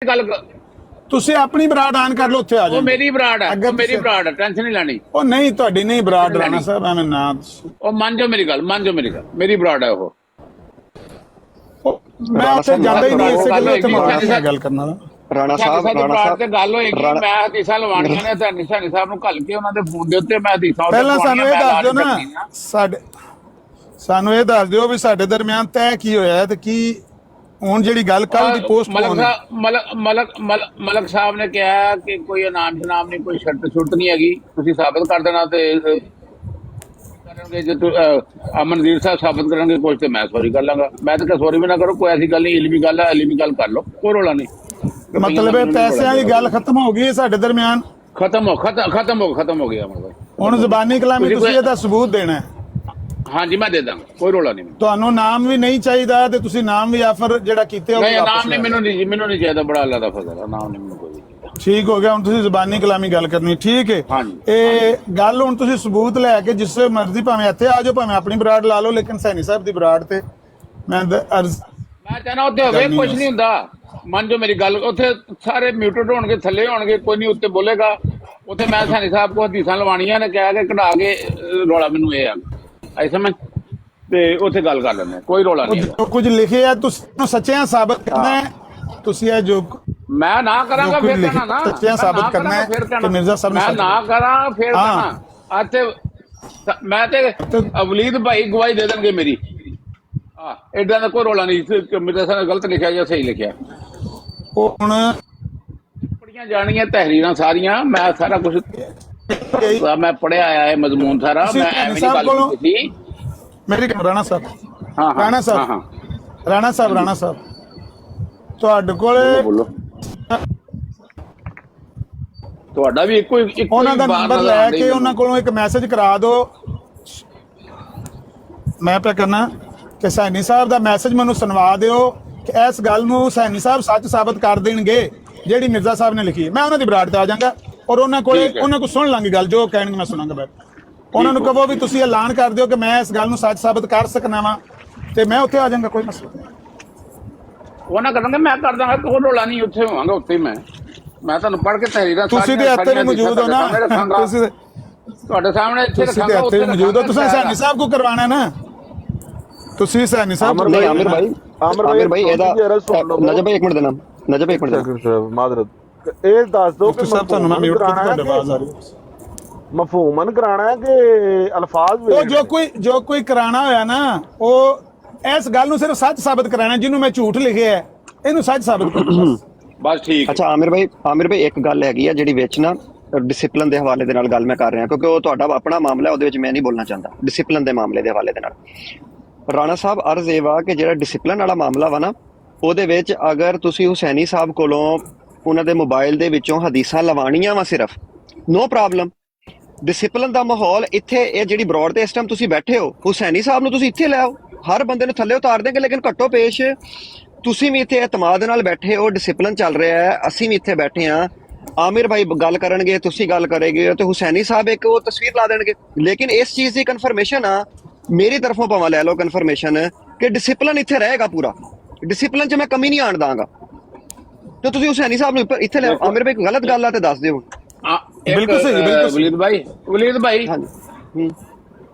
ਗੱਲ ਤੁਸੀਂ ਆਪਣੀ ਬਰਾੜ ਆਨ ਕਰ ਲਓ, ਉੱਥੇ ਆ ਜਾਓ। ਉਹ ਮੇਰੀ ਬਰਾੜ ਹੈ, ਉਹ ਮੇਰੀ ਬਰਾੜ ਹੈ, ਟੈਨਸ਼ਨ ਨਹੀਂ ਲੈਣੀ। ਉਹ ਨਹੀਂ, ਤੁਹਾਡੀ ਨਹੀਂ ਬਰਾੜ ਰਾਣਾ ਸਾਹਿਬ, ਐਵੇਂ ਨਾ ਉਹ ਮੰਨ ਜਾਓ ਮੇਰੀ ਗੱਲ, ਮੰਨ ਜਾਓ ਮੇਰੀ ਗੱਲ, ਮੇਰੀ ਬਰਾੜ ਹੈ ਉਹ। ਮੈਂ ਉੱਥੇ ਜਾਂਦਾ ਹੀ ਨਹੀਂ, ਇਸੇ ਗੱਲੋਂ ਉੱਥੇ ਮੈਂ ਗੱਲ ਕਰਨਾ ਰਾਣਾ ਸਾਹਿਬ ਤੇ ਗੱਲ ਹੋਏਗੀ। ਮੈਂ ਹਦੀਸਾਂ ਲਵਾਉਣੀਆਂ ਨੇ ਤੇ ਨਿਸ਼ਾਨੀ ਸਾਹਿਬ ਨੂੰ ਘੱਲ ਕੇ ਉਹਨਾਂ ਦੇ ਫੋਨ ਦੇ ਉੱਤੇ ਮੈਂ ਹਦੀਸਾਂ। ਪਹਿਲਾਂ ਸਾਨੂੰ ਇਹ ਦੱਸ ਦਿਓ ਨਾ, ਸਾਨੂੰ ਇਹ ਦੱਸ ਦਿਓ ਵੀ ਸਾਡੇ ਦਰਮਿਆਨ ਤੈਅ ਕੀ ਹੋਇਆ ਤੇ ਕੀ ਹੁਣ ਜਿਹੜੀ ਗੱਲ ਕੱਲ ਦੀ ਪੋਸਟ ਮਲਕ ਸਾਹਿਬ ਨੇ ਕਿਹਾ ਕਿ ਕੋਈ ਇਨਾਮ ਸ਼ਨਾਮ ਨਹੀਂ, ਕੋਈ ਸ਼ਰਤ ਛੁੱਟ ਨਹੀਂ ਹੈਗੀ, ਤੁਸੀਂ ਸਾਬਤ ਕਰ ਦੇਣਾ ਤੇ ਕਰਨਗੇ। ਜੇ ਅਮਨਦੀਪ ਸਾਹਿਬ ਸਾਬਤ ਕਰਨਗੇ ਕੁਝ ਤੇ ਮੈਂ ਸੌਰੀ ਕਰ ਲਾਂਗਾ। ਮੈਂ ਤਾਂ ਸੌਰੀ ਵੀ ਨਾ ਕਰੋ, ਕੋਈ ਐਸੀ ਗੱਲ ਨਹੀਂ, ਇਲਮੀ ਗੱਲ ਹੈ, ਇਲਮੀ ਗੱਲ ਕਰ ਲਓ, ਕੋਈ ਰੌਲਾ ਨਹੀਂ। ਮਤਲਬ ਇਹ ਪੈਸਿਆਂ ਦੀ ਗੱਲ ਖਤਮ ਹੋ ਗਈ ਹੈ ਸਾਡੇ ਦਰਮਿਆਨ, ਖਤਮ ਹੋ ਗਿਆ। ਹੁਣ ਜ਼ਬਾਨੀ ਕਲਾਮੀ ਤੁਸੀਂ ਇਹਦਾ ਸਬੂਤ ਦੇਣਾ ਹੈ। ਹਾਂਜੀ ਮੈਂ ਦੇ ਦਾਂਗਾ, ਕੋਈ ਰੌਲਾ ਨਹੀਂ। ਤੁਹਾਨੂੰ ਨਾਮ ਵੀ ਨਹੀਂ ਚਾਹੀਦਾ ਤੇ ਤੁਸੀਂ ਨਾਮ ਵੀ ਆਫਰ ਜਿਹੜਾ ਕੀਤੇ ਹੋ ਨਾਮ ਨਹੀਂ, ਮੈਨੂੰ ਨਹੀਂ ਚਾਹੀਦਾ, ਬੜਾ ਅੱਲਾ ਦਾ ਫਜ਼ਲ ਹੈ, ਨਾਮ ਨਹੀਂ ਮੈਨੂੰ ਕੋਈ। ਠੀਕ ਹੋ ਗਿਆ, ਹੁਣ ਤੁਸੀਂ ਜ਼ਬਾਨੀ ਕਲਾਮੀ ਗੱਲ ਕਰਨੀ, ਠੀਕ ਹੈ। ਹਾਂਜੀ ਇਹ ਗੱਲ ਹੁਣ ਤੁਸੀਂ ਸਬੂਤ ਲੈ ਕੇ ਜਿਸ ਮਰਜ਼ੀ ਭਾਵੇਂ ਇੱਥੇ ਆ ਜਾਓ, ਭਾਵੇਂ ਆਪਣੀ ਬਰਾੜ ਲਾ ਲਓ, ਲੇਕਿਨ ਸੈਣੀ ਸਾਹਿਬ ਦੀ ਬਰਾੜ ਤੇ ਮੈਂ ਚਾਹਨਾ ਉੱਥੇ ਹੋਵੇ, ਕੁਝ ਨਹੀਂ ਹੁੰਦਾ। ਮੰਨ ਜੋ ਮੇਰੀ ਗੱਲ, ਉੱਥੇ ਸਾਰੇ ਮਿਊਟਡ ਹੋਣਗੇ, ਥੱਲੇ ਹੋਣਗੇ, ਕੋਈ ਨਹੀਂ ਉੱਤੇ ਬੋਲੇਗਾ। ਉੱਥੇ ਮੈਂ ਸੈਣੀ ਸਾਹਿਬ ਕੋਲ ਹਦੀਸਾਂ ਲਵਾਉਣੀਆਂ ਨੇ, ਕਹਿ ਕੇ ਕਢਾ ਕੇ ਰੌਲਾ ਮੈਨੂੰ ਇਹ ਆ ਐ ਸਮਝ ਤੇ ਉੱਥੇ ਗੱਲ ਕਰ ਲੈਂਦੇ, ਕੋਈ ਰੌਲਾ ਨਹੀਂ। ਜੋ ਕੁਝ ਲਿਖਿਆ ਤੁਸੀਂ ਸੱਚਿਆਂ ਸਾਬਤ ਕਰਨਾ ਹੈ, ਤੁਸੀਂ ਇਹ ਜੋ ਮੈਂ ਨਾ ਕਰਾਂਗਾ ਫਿਰ ਕਹਿਣਾ ਨਾ, ਸੱਚਿਆਂ ਸਾਬਤ ਕਰਨਾ ਹੈ ਕਿ ਮਿਰਜ਼ਾ ਸਾਹਿਬ ਨੇ ਮੈਂ ਨਾ ਕਰਾਂ ਫਿਰ ਕਹਿਣਾ। ਇੱਥੇ ਮੈਂ ਤੇ ਅਵਲੀਦ ਭਾਈ ਗਵਾਹੀ ਦੇ ਦੇਣਗੇ ਮੇਰੀ। ਏਦਾਂ ਦਾ ਕੋਈ ਰੌਲਾ ਨਹੀਂ, ਮਿਰਜ਼ਾ ਸਾਹਿਬ ਨੇ ਗਲਤ ਲਿਖਿਆ ਜਾਂ ਸਹੀ ਲਿਖਿਆ। ਉਹ ਹੁਣ ਪੜੀਆਂ ਜਾਣੀਆਂ ਤਹਿਰੀਰਾਂ ਸਾਰੀਆਂ, ਮੈਂ ਸਾਰਾ ਕੁਝ ਮੈਂ ਪੜਿਆ ਆਇਆ ਹੈ, ਮਜ਼ਮੂਨ ਸਾਰਾ। ਮੈਂ ਐਵੇਂ ਨਹੀਂ ਗੱਲ ਕੀਤੀ ਮੇਰੀ ਰਾਣਾ ਸਾਹਿਬ, ਰਾਣਾ ਸਾਹਿਬ ਤੁਹਾਡੇ ਕੋਲੇ ਬੋਲੋ। ਤੁਹਾਡਾ ਵੀ ਇੱਕੋ ਉਹਨਾਂ ਦਾ ਨੰਬਰ ਲੈ ਕੇ ਉਹਨਾਂ ਕੋਲੋਂ ਇੱਕ ਮੈਸੇਜ ਕਰਾ ਦਿਓ। ਮੈਂ ਪਿਆ ਕਰਨਾ ਕਿ ਸੈਣੀ ਸਾਹਿਬ ਦਾ ਮੈਸੇਜ ਮੈਨੂੰ ਸੁਣਵਾ ਦਿਓ ਕਿ ਇਸ ਗੱਲ ਨੂੰ ਸੈਣੀ ਸਾਹਿਬ ਸੱਚ ਸਾਬਤ ਕਰ ਦੇਣਗੇ ਜਿਹੜੀ ਮਿਰਜ਼ਾ ਸਾਹਿਬ ਨੇ ਲਿਖੀ। ਮੈਂ ਉਹਨਾਂ ਦੀ ਬਰਾੜ ਤੇ ਆ ਜਾਵਾਂਗਾ ਔਰ ਉਹਨਾਂ ਕੋਲ ਸੁਣ ਲਾਂਗੀ ਗੱਲ, ਜੋ ਕਹਿਣਗੇ ਮੈਂ ਸੁਣਾਂਗਾ ਬੈਠ। ਉਹਨਾਂ ਨੂੰ ਕਹੋ ਵੀ ਤੁਸੀਂ ਐਲਾਨ ਕਰ ਦਿਓ ਕਿ ਮੈਂ ਇਸ ਗੱਲ ਨੂੰ ਸੱਚ ਸਾਬਤ ਕਰ ਸਕਣਾ ਵਾ ਤੇ ਮੈਂ ਉੱਥੇ ਆ ਜਾਵਾਂਗਾ, ਕੋਈ ਮਸਲਾ ਨਹੀਂ। ਉਹਨਾਂ ਕਰਨਗੇ, ਮੈਂ ਕਰ ਦਾਂਗਾ, ਕੋਈ ਰੌਲਾ ਨਹੀਂ। ਉੱਥੇ ਹੋਵਾਂਗਾ, ਉੱਥੇ ਮੈਂ ਤੁਹਾਨੂੰ ਪੜ੍ਹ ਕੇ ਤਹਿਰੀਰਾਂ ਤੁਸੀਂ ਤੇ ਇੱਥੇ ਵੀ ਮੌਜੂਦ ਹੋ ਨਾ, ਤੁਸੀਂ ਤੁਹਾਡੇ ਸਾਹਮਣੇ ਇੱਥੇ ਰੱਖਾਂਗਾ, ਉੱਥੇ ਵੀ ਮੌਜੂਦ ਹੋ। ਤੁਸੀਂ ਸੈਣੀ ਸਾਹਿਬ ਕੋ ਕਰਵਾਣਾ ਨਾ, ਤੁਸੀਂ ਸੈਣੀ ਸਾਹਿਬ ਨਹੀਂ। ਆਮਿਰ ਭਾਈ ਇਹਦਾ ਨਜਬ ਭਾਈ ਇੱਕ ਮਿੰਟ ਦੇਣਾ, ਨਜਬ ਭਾਈ ਇੱਕ ਮਿੰਟ ਮਾਦਰਤ ਇਹ ਦੱਸ ਦੋ ਕਿ ਤੁਹਾਨੂੰ ਮੈਂ ਮਿਊਟ ਕੀਤਾ, ਤੁਹਾਡੀ ਆਵਾਜ਼ ਆ ਰਹੀ ਹੈ। ਮਫਹੂਮਨ ਕਰਾਣਾ ਹੈ ਕਿ ਅਲਫਾਜ਼ ਉਹ ਜੋ ਕੋਈ ਕਰਾਣਾ ਹੋਇਆ ਨਾ, ਉਹ ਇਸ ਗੱਲ ਨੂੰ ਸਿਰਫ ਸੱਚ ਸਾਬਤ ਕਰਾਣਾ, ਜਿਹਨੂੰ ਮੈਂ ਝੂਠ ਲਿਖਿਆ ਹੈ ਇਹਨੂੰ ਸੱਚ ਸਾਬਤ ਕਰੋ ਬਸ ਠੀਕ। ਅੱਛਾ ਆਮਿਰ ਭਾਈ ਇੱਕ ਗੱਲ ਹੈਗੀ ਆ ਜਿਹੜੀ ਵਿੱਚ ਨਾ ਡਿਸਪਲਿਨ ਦੇ ਹਵਾਲੇ ਦੇ ਨਾਲ ਗੱਲ ਮੈਂ ਕਰ ਰਿਹਾ, ਕਿਉਂਕਿ ਉਹ ਤੁਹਾਡਾ ਆਪਣਾ ਮਾਮਲਾ, ਉਹਦੇ ਵਿੱਚ ਮੈਂ ਨਹੀਂ ਬੋਲਣਾ ਚਾਹੁੰਦਾ। ਡਿਸਪਲਿਨ ਦੇ ਮਾਮਲੇ ਦੇ ਹਵਾਲੇ ਦੇ ਨਾਲ ਰਾਣਾ ਸਾਹਿਬ ਅਰਜ਼ ਇਹ ਵਾ ਕਿ ਜਿਹੜਾ ਡਿਸਪਲਿਨ ਵਾਲਾ ਮਾਮਲਾ ਵਾ ਨਾ, ਉਹਦੇ ਵਿੱਚ ਅਗਰ ਤੁਸੀਂ ਹੁਸੈਨੀ ਸਾਹਿਬ ਕੋਲੋਂ ਉਹਨਾਂ ਦੇ ਮੋਬਾਈਲ ਦੇ ਵਿੱਚੋਂ ਹਦੀਸਾਂ ਲਵਾਉਣੀਆਂ ਵਾ ਸਿਰਫ, ਨੋ ਪ੍ਰੋਬਲਮ। ਡਿਸਪਲਿਨ ਦਾ ਮਾਹੌਲ ਇੱਥੇ, ਇਹ ਜਿਹੜੀ ਬਰੋਡ ਤੇ ਇਸ ਟਾਈਮ ਤੁਸੀਂ ਬੈਠੇ ਹੋ, ਹੁਸੈਨੀ ਸਾਹਿਬ ਨੂੰ ਤੁਸੀਂ ਇੱਥੇ ਲੈ ਆਓ, ਹਰ ਬੰਦੇ ਨੂੰ ਥੱਲੇ ਉਤਾਰ ਦੇਂਗੇ, ਲੇਕਿਨ ਘੱਟੋ ਪੇਸ਼ ਤੁਸੀਂ ਵੀ ਇੱਥੇ ਇਤਮਾਦ ਨਾਲ ਬੈਠੇ ਹੋ, ਡਿਸਪਲਿਨ ਚੱਲ ਰਿਹਾ ਹੈ, ਅਸੀਂ ਵੀ ਇੱਥੇ ਬੈਠੇ ਹਾਂ। ਆਮਿਰ ਭਾਈ ਗੱਲ ਕਰਨਗੇ, ਤੁਸੀਂ ਗੱਲ ਕਰੋਗੇ ਤੇ ਹੁਸੈਨੀ ਸਾਹਿਬ ਇੱਕ ਉਹ ਤਸਵੀਰ ਲਾ ਦੇਣਗੇ। ਲੇਕਿਨ ਇਸ ਚੀਜ਼ ਦੀ ਕਨਫਰਮੇਸ਼ਨ ਆ ਮੇਰੀ ਤਰਫੋਂ, ਭਾਵੇਂ ਲੈ ਲਓ ਕਨਫਰਮੇਸ਼ਨ, ਕਿ ਡਿਸਪਲਿਨ ਇੱਥੇ ਰਹੇਗਾ ਪੂਰਾ। ਡਿਸਪਲਿਨ 'ਚ ਮੈਂ ਕਮੀ ਨਹੀਂ ਆਉਣ ਦਾਂਗਾ। ਤੇ ਤੁਸੀਂ ਹੁਸੈਨੀ ਸਾਹਿਬ ਨੂੰ ਇੱਥੇ ਲੈ ਆਮਿਰ ਭਾਈ, ਗਲਤ ਗੱਲ ਆ ਤੇ ਦੱਸ ਦਿਓ। ਬਿਲਕੁਲ ਸਹੀ। ਵਲੀਦ ਭਾਈ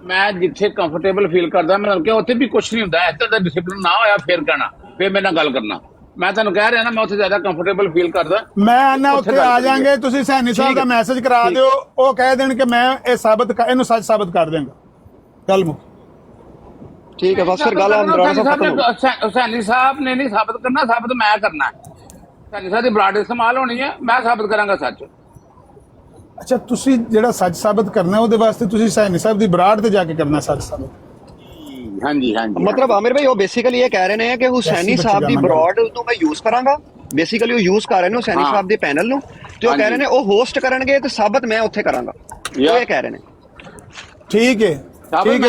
ਮੈਂ ਜਿੱਥੇ ਕੰਫਰਟੇਬਲ ਫੀਲ ਕਰਦਾ, ਮੈਂ ਕਿਹਾ ਉੱਥੇ ਵੀ ਕੁਝ ਨਹੀਂ ਹੁੰਦਾ। ਇੱਥੇ ਦਾ ਡਿਸਪਲਿਨ ਨਾ ਹੋਇਆ ਫਿਰ ਕਹਿਣਾ, ਫਿਰ ਮੇਰੇ ਨਾਲ ਗੱਲ ਕਰਨਾ। ਮੈਂ ਤੁਹਾਨੂੰ ਕਹਿ ਰਿਹਾ ਨਾ, ਮੈਂ ਉੱਥੇ ਜ਼ਿਆਦਾ ਕੰਫਰਟੇਬਲ ਫੀਲ ਕਰਦਾ। ਮੈਂ ਆਨਾ ਉੱਥੇ ਆ ਜਾਾਂਗੇ, ਤੁਸੀਂ ਸੈਣੀ ਸਾਹਿਬ ਦਾ ਮੈਸੇਜ ਕਰਾ ਦਿਓ, ਉਹ ਕਹਿ ਦੇਣ ਕਿ ਮੈਂ ਇਹ ਇਹਨੂੰ ਸੱਚ ਸਾਬਤ ਕਰ ਦੇਵਾਂਗਾ, ਗੱਲ ਮੁੱਕ। ਠੀਕ ਹੈ, ਬਸ ਫਿਰ ਗੱਲ ਹੁਸੈਨੀ ਸਾਹਿਬ ਨੇ ਨਹੀਂ ਸਾਬਤ ਕਰਨਾ, ਸਾਬਤ ਮੈਂ ਕਰਨਾ। ਹੁਸੈਨੀ ਸਾਹਿਬ ਦੀ ਬਰਾੜ ਇਸਤੇਮਾਲ ਹੋਣੀ ਹੈ, ਮੈਂ ਸਾਬਤ ਕਰਾਂਗਾ ਸੱਚ। ਅੱਛਾ, ਤੁਸੀਂ ਜਿਹੜਾ ਸੱਚ ਸਾਬਤ ਕਰਨਾ ਉਹਦੇ ਵਾਸਤੇ ਤੁਸੀਂ ਸੈਣੀ ਸਾਹਿਬ ਦੀ ਬਰਾੜ ਤੇ ਜਾ ਕੇ ਕਰਨਾ ਸੱਚ ਸਾਬਤ। ਹਾਂਜੀ ਮਤਲਬ ਆਮਿਰ ਭਾਈ ਉਹ ਬੇਸਿਕਲੀ ਇਹ ਕਹਿ ਰਹੇ ਨੇ ਕਿ ਹੁਸੈਨੀ ਸਾਹਿਬ ਦੀ ਬਰਾਡ ਨੂੰ ਮੈਂ ਯੂਜ਼ ਕਰਾਂਗਾ। ਬੇਸਿਕਲੀ ਉਹ ਯੂਜ਼ ਕਰ ਰਹੇ ਨੇ ਹੁਸੈਨੀ ਸਾਹਿਬ ਦੇ ਪੈਨਲ ਨੂੰ, ਤੇ ਉਹ ਕਹਿ ਰਹੇ ਨੇ ਉਹ ਹੋਸਟ ਕਰਨਗੇ ਤੇ ਸਾਬਤ ਮੈਂ ਉੱਥੇ ਕਰਾਂਗਾ। ਉਹ ਇਹ ਕਹਿ ਰਹੇ ਨੇ। ਠੀਕ ਹੈ,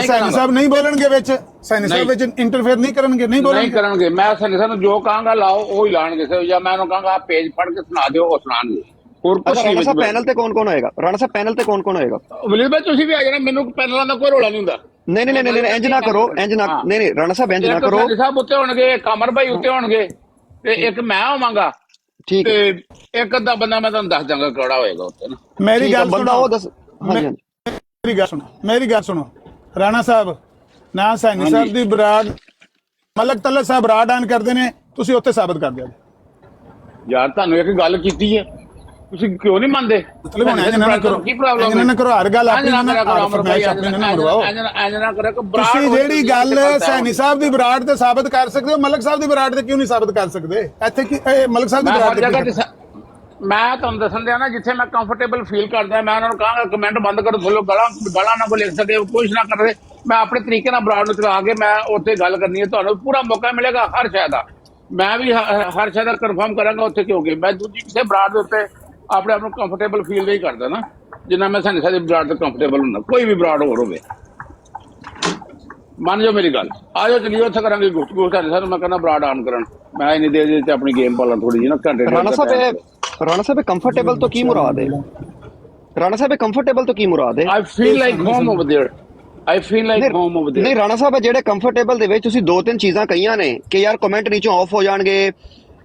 ਸੈਣੀ ਸਾਹਿਬ ਨਹੀਂ ਬੋਲਣਗੇ ਵਿੱਚ, ਸੈਣੀ ਸਾਹਿਬ ਵਿੱਚ ਇੰਟਰਫੇਅਰ ਨਹੀਂ ਕਰਨਗੇ, ਨਹੀਂ ਕਰਨਗੇ। ਮੈਂ ਸੈਣੀ ਸਾਹਿਬ ਨੂੰ ਜੋ ਕਹਾਂਗਾ ਲਾਓ ਉਹ ਹੀ ਲਾਣਗੇ, ਜਾਂ ਮੈਂ ਉਹਨੂੰ ਕਹਾਂਗਾ ਪੇਜ ਫੜ ਕੇ ਸੁਣਾ ਦਿਓ, ਉਹ ਸੁਣਾਣਗੇ। ਰਾਣਾ ਸਾਹਿਬ ਪੈਨਲ ਤੇ ਕੌਣ ਹੋਏਗਾ? ਰਾਣਾ ਸਾਹਿਬ ਪੈਨਲ ਤੇ ਕੌਣ ਹੋਏਗਾ? ਵਲੀਦ ਭਾਈ ਤੁਸੀਂ ਵੀ ਆ ਜਾਣਾ, ਮੈਨੂੰ ਪੈਨਲਾਂ ਦਾ ਕੋਈ ਰੌਲਾ ਨਹੀਂ ਹੁੰਦਾ। ਨਹੀਂ ਇੰਜ ਨਾ ਕਰੋ, ਨਹੀਂ ਰਾਣਾ ਸਾਹਿਬ ਇੰਜ ਨਾ ਕਰੋ। ਸਾਹਿਬ ਉੱਤੇ ਹੋਣਗੇ, ਕਮਰ ਭਾਈ ਉੱਤੇ ਹੋਣਗੇ ਤੇ ਇੱਕ ਮੈਂ ਹੋਵਾਂਗਾ। ਠੀਕ ਤੇ ਇੱਕ ਅੱਧਾ ਬੰਦਾ ਮੈਂ ਤੁਹਾਨੂੰ ਦੱਸ ਦਾਂਗਾ ਕਿਹੜਾ ਹੋਏਗਾ ਉੱਥੇ ਨਾ। ਮੇਰੀ ਗੱਲ ਬੰਦਾ ਸੁਣੋ, ਉਹ ਦੱਸ। ਹਾਂਜੀ ਹਾਂਜੀ ਮੇਰੀ ਗੱਲ ਸੁਣੋ ਰਾਣਾ ਸਾਹਿਬ, ਨਾ ਸੈਣੀ ਹਾਂਜੀ। ਸਾਹਿਬ ਦੀ ਬਰਾੜ ਮਲਕ ਤਲਤ ਸਾਹਿਬ ਬਰਾੜ ਆਨ ਕਰਦੇ ਨੇ, ਤੁਸੀਂ ਉੱਥੇ ਸਾਬਤ ਕਰ ਦਿਓ। ਯਾਰ ਤੁਹਾਨੂੰ ਇੱਕ ਗੱਲ ਕੀਤੀ ਹੈ, ਤੁਸੀਂ ਕਿਉਂ ਨਹੀਂ ਮੰਨਦੇ? ਮਤਲਬ ਹੁਣ ਇੰਜ ਨਾ ਕਰੋ, ਕੀ ਪ੍ਰੋਬਲਮ ਇੰਜ ਨਾ ਕਰੋ, ਹਰ ਗੱਲ ਆਪਣੀ ਨਾ ਫਰਮਾਇਸ਼ ਆਪਣੀ ਨਾ ਮਰਵਾਓ। ਇੰਜ ਨਾ ਕਰੋ ਕਿ ਤੁਸੀਂ ਜਿਹੜੀ ਗੱਲ ਸੈਣੀ ਸਾਹਿਬ ਦੀ ਬਰਾੜ ਤੇ ਸਾਬਤ ਕਰ ਸਕਦੇ ਹੋ, ਮਲਕ ਸਾਹਿਬ ਦੀ ਬਰਾੜ ਤੇ ਕਿਉਂ ਨਹੀਂ ਸਾਬਤ ਕਰ ਸਕਦੇ? ਇੱਥੇ ਕੀ ਮਲਕ ਸਾਹਿਬ ਦੀ ਮੈਂ ਬਰਾੜ ਹਰ ਤੇ ਜਗ੍ਹਾ ਕੀ ਤੇ ਮੈਂ ਤੁਹਾਨੂੰ ਦੱਸਣ ਦਿਆ ਨਾ, ਜਿੱਥੇ ਮੈਂ ਕੰਫਰਟੇਬਲ ਫੀਲ ਕਰਦਾ ਮੈਂ ਉਹਨਾਂ ਨੂੰ ਕਹਾਂਗਾ ਕਮੈਂਟ ਬੰਦ ਕਰੋ, ਥੱਲੇ ਗਾਲਾਂ ਨਾ ਕੋ ਲਿਖ ਸਕਦੇ ਹੋ, ਕੁਛ ਨਾ ਕਰਦੇ। ਮੈਂ ਆਪਣੇ ਤਰੀਕੇ ਨਾਲ ਬਰਾੜ ਨੂੰ ਚਲਾ ਕੇ ਮੈਂ ਉੱਥੇ ਗੱਲ ਕਰਨੀ ਹੈ, ਤੁਹਾਨੂੰ ਪੂਰਾ ਮੌਕਾ ਮਿਲੇਗਾ ਹਰ ਸ਼ੈ ਦਾ। ਮੈਂ ਵੀ ਹਰ ਸ਼ੈ ਦਾ ਕਨਫਰਮ ਕਰਾਂਗਾ ਉੱਥੇ, ਕਿਉਂਕਿ ਮੈਂ ਦੂਜੀ ਕਿਸੇ ਬਰਾੜ ਦੇ ਉੱਤੇ ਆਪਣੇ ਆਪ ਨੂੰ ਕੰਫਰਟੇਬਲ ਫੀਲ ਨਹੀਂ ਕਰਦਾ ਨਾ, ਜਿੰਨਾ ਮੈਂ ਸੈਣੀ ਸਾਹਿਬ ਦੀ ਬਰਾੜ ਤੇ ਕੰਫਰਟੇਬਲ ਹੁੰਦਾ। ਕੋਈ ਵੀ ਬਰਾੜ ਹੋਰ ਹੋਵੇ, ਮੰਨ ਜਾਓ ਮੇਰੀ ਗੱਲ। ਆ ਜਾਓ ਚਲੀਏ ਉੱਥੇ ਕਰਾਂਗੇ ਗੁਫ਼ਤਗੂ ਸੈਣੀ ਸਾਹਿਬ। ਮੈਂ ਕਹਿੰਦਾ ਬਰਾੜ ਆਨ ਕਰਨ, ਮੈਂ ਇੰਨੀ ਦੇਰ ਦੇ ਆਪਣੀ ਗੇਮ ਪਾਲਾਂ ਥੋੜੀ ਜਿਹੀ ਨਾ ਘੰਟੇ। ਰਾਣਾ ਸਾਹਿਬ ਕੰਫਰਟੇਬਲ ਤੋਂ ਕੀ ਮੁਰਾਦ ਹੈ? ਰਾਣਾ ਸਾਹਿਬ ਕੰਫਰਟੇਬਲ ਤੋਂ ਕੀ ਮੁਰਾਦ ਹੈ? I feel like home over there. I feel like home over there. ਨਹੀਂ ਰਾਣਾ ਸਾਹਿਬ, ਜਿਹੜੇ ਕੰਫਰਟੇਬਲ ਦੇ ਵਿੱਚ ਤੁਸੀਂ ਦੋ ਤਿੰਨ ਚੀਜ਼ਾਂ ਕਹੀਆਂ ਨੇ ਕਿ ਯਾਰ ਕਮੈਂਟ ਨੀਚੋਂ ਆਫ ਹੋ ਜਾਣਗੇ,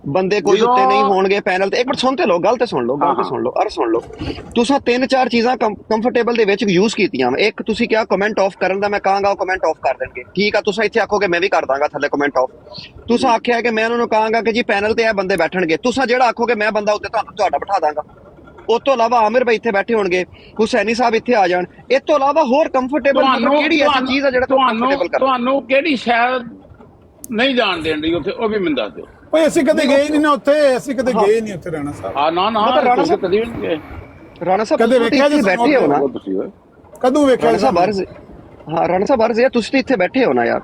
ਬੰਦੇ ਕੋਈ ਉੱਤੇ ਨਹੀਂ ਹੋਣਗੇ ਪੈਨਲ ਤੇ। ਇੱਕ ਮਿੰਟ ਸੁਣ ਤੇ ਲਓ, ਗੱਲ ਤੇ ਸੁਣ ਲਓ, ਗੱਲ ਤੇ ਸੁਣ ਲਓ, ਸੁਣ ਲਓ। ਤੁਸੀਂ ਤਿੰਨ ਚਾਰ ਚੀਜ਼ਾਂ ਕੰਫਰਟੇਬਲ ਦੇ ਵਿੱਚ ਯੂਜ਼ ਕੀਤੀਆਂ। ਇੱਕ ਤੁਸੀਂ ਕਿਹਾ ਕਮੈਂਟ ਆਫ ਕਰਨ ਦਾ, ਮੈਂ ਕਹਾਂਗਾ ਉਹ ਕਮੈਂਟ ਆਫ ਕਰ ਦੇਣਗੇ, ਠੀਕ ਆ। ਤੁਸੀਂ ਇੱਥੇ ਆਖੋਗੇ ਮੈਂ ਵੀ ਕਰ ਦਾਂਗਾ ਥੱਲੇ ਕਮੈਂਟ ਆਫ। ਤੁਸੀਂ ਆਖਿਆ ਕਿ ਮੈਂ ਉਹਨਾਂ ਨੂੰ ਕਹਾਂਗਾ ਕਿ ਜੀ ਪੈਨਲ ਤੇ ਇਹ ਬੰਦੇ ਬੈਠਣਗੇ, ਤੁਸੀਂ ਜਿਹੜਾ ਆਖੋਗੇ ਮੈਂ ਬੰਦਾ ਉੱਤੇ ਤੁਹਾਡਾ ਬਿਠਾ ਦਾਂਗਾ। ਉਸ ਤੋਂ ਇਲਾਵਾ ਆਮਿਰ ਭਾਈ ਇੱਥੇ ਬੈਠੇ ਹੋਣਗੇ, ਹੁਸੈਨੀ ਸਾਹਿਬ ਇੱਥੇ ਆ ਜਾਣ। ਇਸ ਤੋਂ ਇਲਾਵਾ ਹੋਰ ਕੰਫਰਟੇਬਲ ਕਿਹੜੀ ਐਸੀ ਚੀਜ਼ ਆ ਜਿਹੜਾ ਤੁਹਾਨੂੰ ਕਿਹੜੀ ਸ਼ਾਇਦ ਨਹੀਂ ਜਾਣ ਦੇਣ ਦੀ ਉੱਥੇ, ਉਹ ਵੀ ਮੈਨੂੰ ਦੱਸ ਦਿਓ। ਓਏ ਅਸੀਂ ਕਦੇ ਗਏ ਨਹੀਂ ਨਾ ਉੱਥੇ, ਅਸੀਂ ਕਦੇ ਗਏ ਨਹੀਂ ਉੱਥੇ ਰਾਣਾ ਸਾਹਿਬ। ਨਾ ਰਾਣਾ ਸਾਹਿਬ ਕਦੇ ਵੀ ਨਹੀਂ ਗਏ। ਰਾਣਾ ਸਾਹਿਬ ਕਦੇ ਵੇਖਿਆ ਜੀ ਬੈਠੇ ਹੋ ਨਾ ਤੁਸੀਂ? ਕਦੋਂ ਵੇਖਿਆ ਰਾਣਾ ਸਾਹਿਬ ਬਾਹਰ? ਹਾਂ ਰਾਣਾ ਸਾਹਿਬ ਬਾਹਰ, ਤੁਸੀਂ ਇੱਥੇ ਬੈਠੇ ਹੋ ਨਾ ਯਾਰ।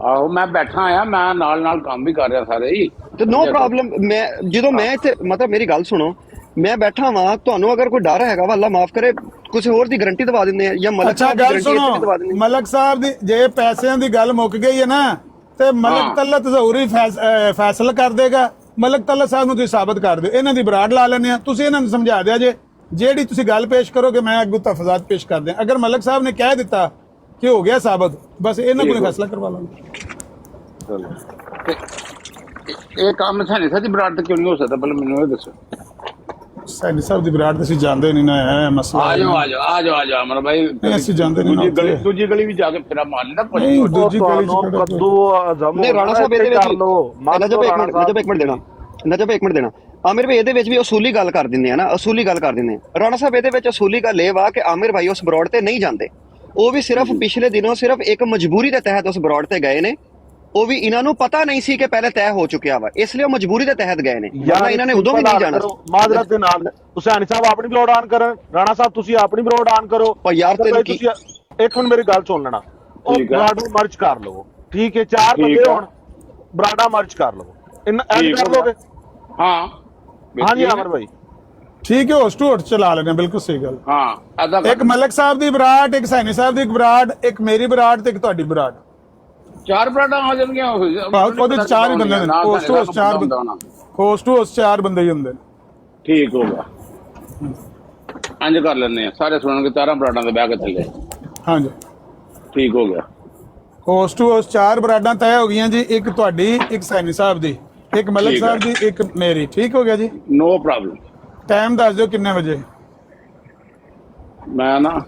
ਆਹੋ ਮੈਂ ਬੈਠਾ ਆ, ਮੈਂ ਨਾਲ ਕੰਮ ਵੀ ਕਰ ਰਿਹਾ ਸਾਰੇ ਹੀ ਤੇ ਨੋ ਪ੍ਰੋਬਲਮ। ਮੈਂ ਜਦੋਂ ਮੈਂ ਇੱਥੇ ਮਤਲਬ ਮੇਰੀ ਗੱਲ ਸੁਣੋ, ਮੈਂ ਬੈਠਾ ਵਾਂ, ਤੁਹਾਨੂੰ ਅਗਰ ਕੋਈ ਡਰ ਹੈਗਾ ਵਾ ਅੱਲਾ ਮਾਫ ਕਰੇ, ਕੁਝ ਹੋਰ ਦੀ ਗਾਰੰਟੀ ਦਵਾ ਦਿੰਦੇ ਆ ਜਾਂ ਮਲਕ ਸਾਹਿਬ ਦੀ ਗਾਰੰਟੀ ਦਵਾ ਦਿੰਦੇ। ਮਲਕ ਸਾਹਿਬ ਦੀ ਜੇ ਪੈਸਿਆਂ ਦੀ ਗੱਲ ਮੁੱਕ ਗਈ ਹੈ ਨਾ, ਤੇ ਮਲਕ ਤਲਤ ਜ਼ਹੂਰੀ ਫੈਸਲਾ ਕਰ ਦੇਗਾ। ਮਲਕ ਤਲਤ ਸਾਹਿਬ ਨੂੰ ਤੁਸੀਂ ਸਾਬਤ ਕਰ ਦਿਓ, ਇਹਨਾਂ ਦੀ ਬਰਾੜ ਲਾ ਲੈਣੇ ਆ। ਤੁਸੀਂ ਇਹਨਾਂ ਨੂੰ ਸਮਝਾ ਦਿਆ ਜੇ, ਜਿਹੜੀ ਤੁਸੀਂ ਗੱਲ ਪੇਸ਼ ਕਰੋਗੇ ਮੈਂ ਅੱਗੋਂ ਤਫਜ਼ਾਤ ਪੇਸ਼ ਕਰ ਦਿਆਂ। ਅਗਰ ਮਲਕ ਸਾਹਿਬ ਨੇ ਕਹਿ ਦਿੱਤਾ ਕਿ ਹੋ ਗਿਆ ਸਾਬਤ, ਬਸ ਇਹਨਾਂ ਕੋਲ ਫੈਸਲਾ ਕਰਵਾ ਲਾਂਗੇ। ਇਹ ਕੰਮ ਸੈਣੀ ਸਾਹਿਬ ਦੀ ਬਰਾੜ ਤੇ ਕਿਉਂ ਨਹੀਂ ਹੋ ਸਕਦਾ? ਪਹਿਲਾਂ ਮੈਨੂੰ ਇਹ ਦੱਸੋ। ਸੈਣੀ ਸਾਹਿਬ ਦੀ ਬਰਾੜ ਤੁਸੀਂ ਜਾਣਦੇ ਨਹੀਂ ਨਾ, ਇਹ ਮਸਲਾ। ਆ ਜਾਓ ਅਮਰ ਭਾਈ, ਅਸੀਂ ਜਾਂਦੇ ਨਹੀਂ। ਦੂਜੀ ਗਲੀ ਵੀ ਜਾ ਕੇ ਫੇਰਾ ਮਾਰ ਲੈਂਦਾ ਕੁਝ। ਦੂਜੀ ਗਲੀ ਨਹੀਂ ਰਾਣਾ ਸਾਹਿਬ ਇਹਦੇ ਵਿੱਚ ਨਜਬ ਇੱਕ ਮਿੰਟ ਦੇਣਾ ਆਮਿਰ ਭਾਈ, ਇਹਦੇ ਵਿੱਚ ਵੀ ਅਸੂਲੀ ਗੱਲ ਕਰ ਦਿੰਦੇ ਆ ਨਾ, ਅਸੂਲੀ ਗੱਲ ਕਰ ਦਿੰਦੇ ਆ। ਰਾਣਾ ਸਾਹਿਬ ਇਹਦੇ ਵਿੱਚ ਅਸੂਲੀ ਗੱਲ ਇਹ ਵਾ ਕਿ ਆਮਿਰ ਭਾਈ ਉਸ ਬਰੋਡ ਤੇ ਨਹੀਂ ਜਾਂਦੇ। ਉਹ ਵੀ ਸਿਰਫ ਪਿਛਲੇ ਦਿਨੋਂ ਸਿਰਫ ਇੱਕ ਮਜਬੂਰੀ ਦੇ ਤਹਿਤ ਉਸ ਬਰੋਡ ਤੇ ਗਏ ਨੇ। ਉਹ ਵੀ ਇਹਨਾਂ ਨੂੰ ਪਤਾ ਨਹੀਂ ਸੀ ਕਿ ਪਹਿਲੇ ਤੈਅ ਹੋ ਚੁੱਕਿਆ ਵਾ, ਇਸ ਲਈ ਉਹ ਮਜਬੂਰੀ ਦੇ ਤਹਿਤ ਗਏ ਨੇ। ਯਾਰ ਇਹਨਾਂ ਨੇ ਉਦੋਂ ਵੀ ਨਹੀਂ ਜਾਣਾ। ਮਾਜ਼ਰਤ ਦੇ ਨਾਲ ਹੁਸੈਨ ਸਾਹਿਬ ਆਪਣੀ ਬਰੋਡ ਆਨ ਕਰਨ, ਰਾਣਾ ਸਾਹਿਬ ਤੁਸੀਂ ਆਪਣੀ ਬਰੋਡ ਆਨ ਕਰੋ। ਪਰ ਯਾਰ ਤੈਨੂੰ ਕੀ, ਇੱਕ ਮਿੰਟ ਮੇਰੀ ਗੱਲ ਸੁਣ ਲੈਣਾ। ਉਹ ਬਰਾਡ ਨੂੰ ਮਰਜ ਕਰ ਲਵੋ, ਠੀਕ ਹੈ? ਚਾਰ ਬੰਦੇ ਹੋਣ, ਬਰਾਡਾ ਮਰਜ ਕਰ ਲਵੋ, ਐਡ ਕਰ ਲੋਗੇ? ਹਾਂ ਹਾਂਜੀ ਆਮਰ ਭਾਈ ਠੀਕ ਹੈ, ਹੋਸਟ ਟੂ ਹੋਸਟ ਚਲਾ ਲੈਣੇ, ਬਿਲਕੁਲ ਸਹੀ ਗੱਲ। ਹਾਂ ਇੱਕ ਮਲਕ ਸਾਹਿਬ ਦੀ ਬਰਾੜ, ਇੱਕ ਸੈਣੀ ਸਾਹਿਬ ਦੀ ਇੱਕ ਬਰਾੜ, ਇੱਕ ਮੇਰੀ ਬਰਾੜ ਤੇ ਇੱਕ ਤੁਹਾਡੀ ਬਰਾੜ, ਚਾਰ ਬਰਾਡਾਂ ਹੋ ਜਾਣਗੀਆਂ। ਉਹਦੇ ਚਾਰ ਹੀ ਬੰਦੇ ਨੇ, ਹੋਸਟ ਟੂ ਹੋਸਟ ਚਾਰ ਬੰਦੇ, ਹੋਸਟ ਟੂ ਹੋਸਟ ਚਾਰ ਬੰਦੇ ਹੀ ਹੁੰਦੇ। ਠੀਕ ਹੋਗਾ, ਇੰਜ ਕਰ ਲੈਂਦੇ ਆ, ਸਾਰੇ ਸੁਣਨਗੇ ਚਾਰਾਂ ਬਰਾਡਾਂ ਦੇ ਬਹਿ ਕੇ ਥੱਲੇ। ਹਾਂਜੀ ਠੀਕ ਹੋ ਗਿਆ। ਹੋਸਟ ਟੂ ਹੋਸਟ ਚਾਰ ਬਰਾਡਾਂ ਤੈਅ ਹੋ ਗਈਆਂ ਜੀ, ਇੱਕ ਤੁਹਾਡੀ, ਇੱਕ ਸੈਣੀ ਸਾਹਿਬ ਦੀ, ਇੱਕ ਮਲਕ ਸਾਹਿਬ ਦੀ, ਇੱਕ ਮੇਰੀ। ਠੀਕ ਹੋ ਗਿਆ ਜੀ, ਨੋ ਪ੍ਰੋਬਲਮ। ਟਾਈਮ ਦੱਸ ਦਿਓ ਕਿੰਨੇ ਵਜੇ? ਮੈਂ ਨਾ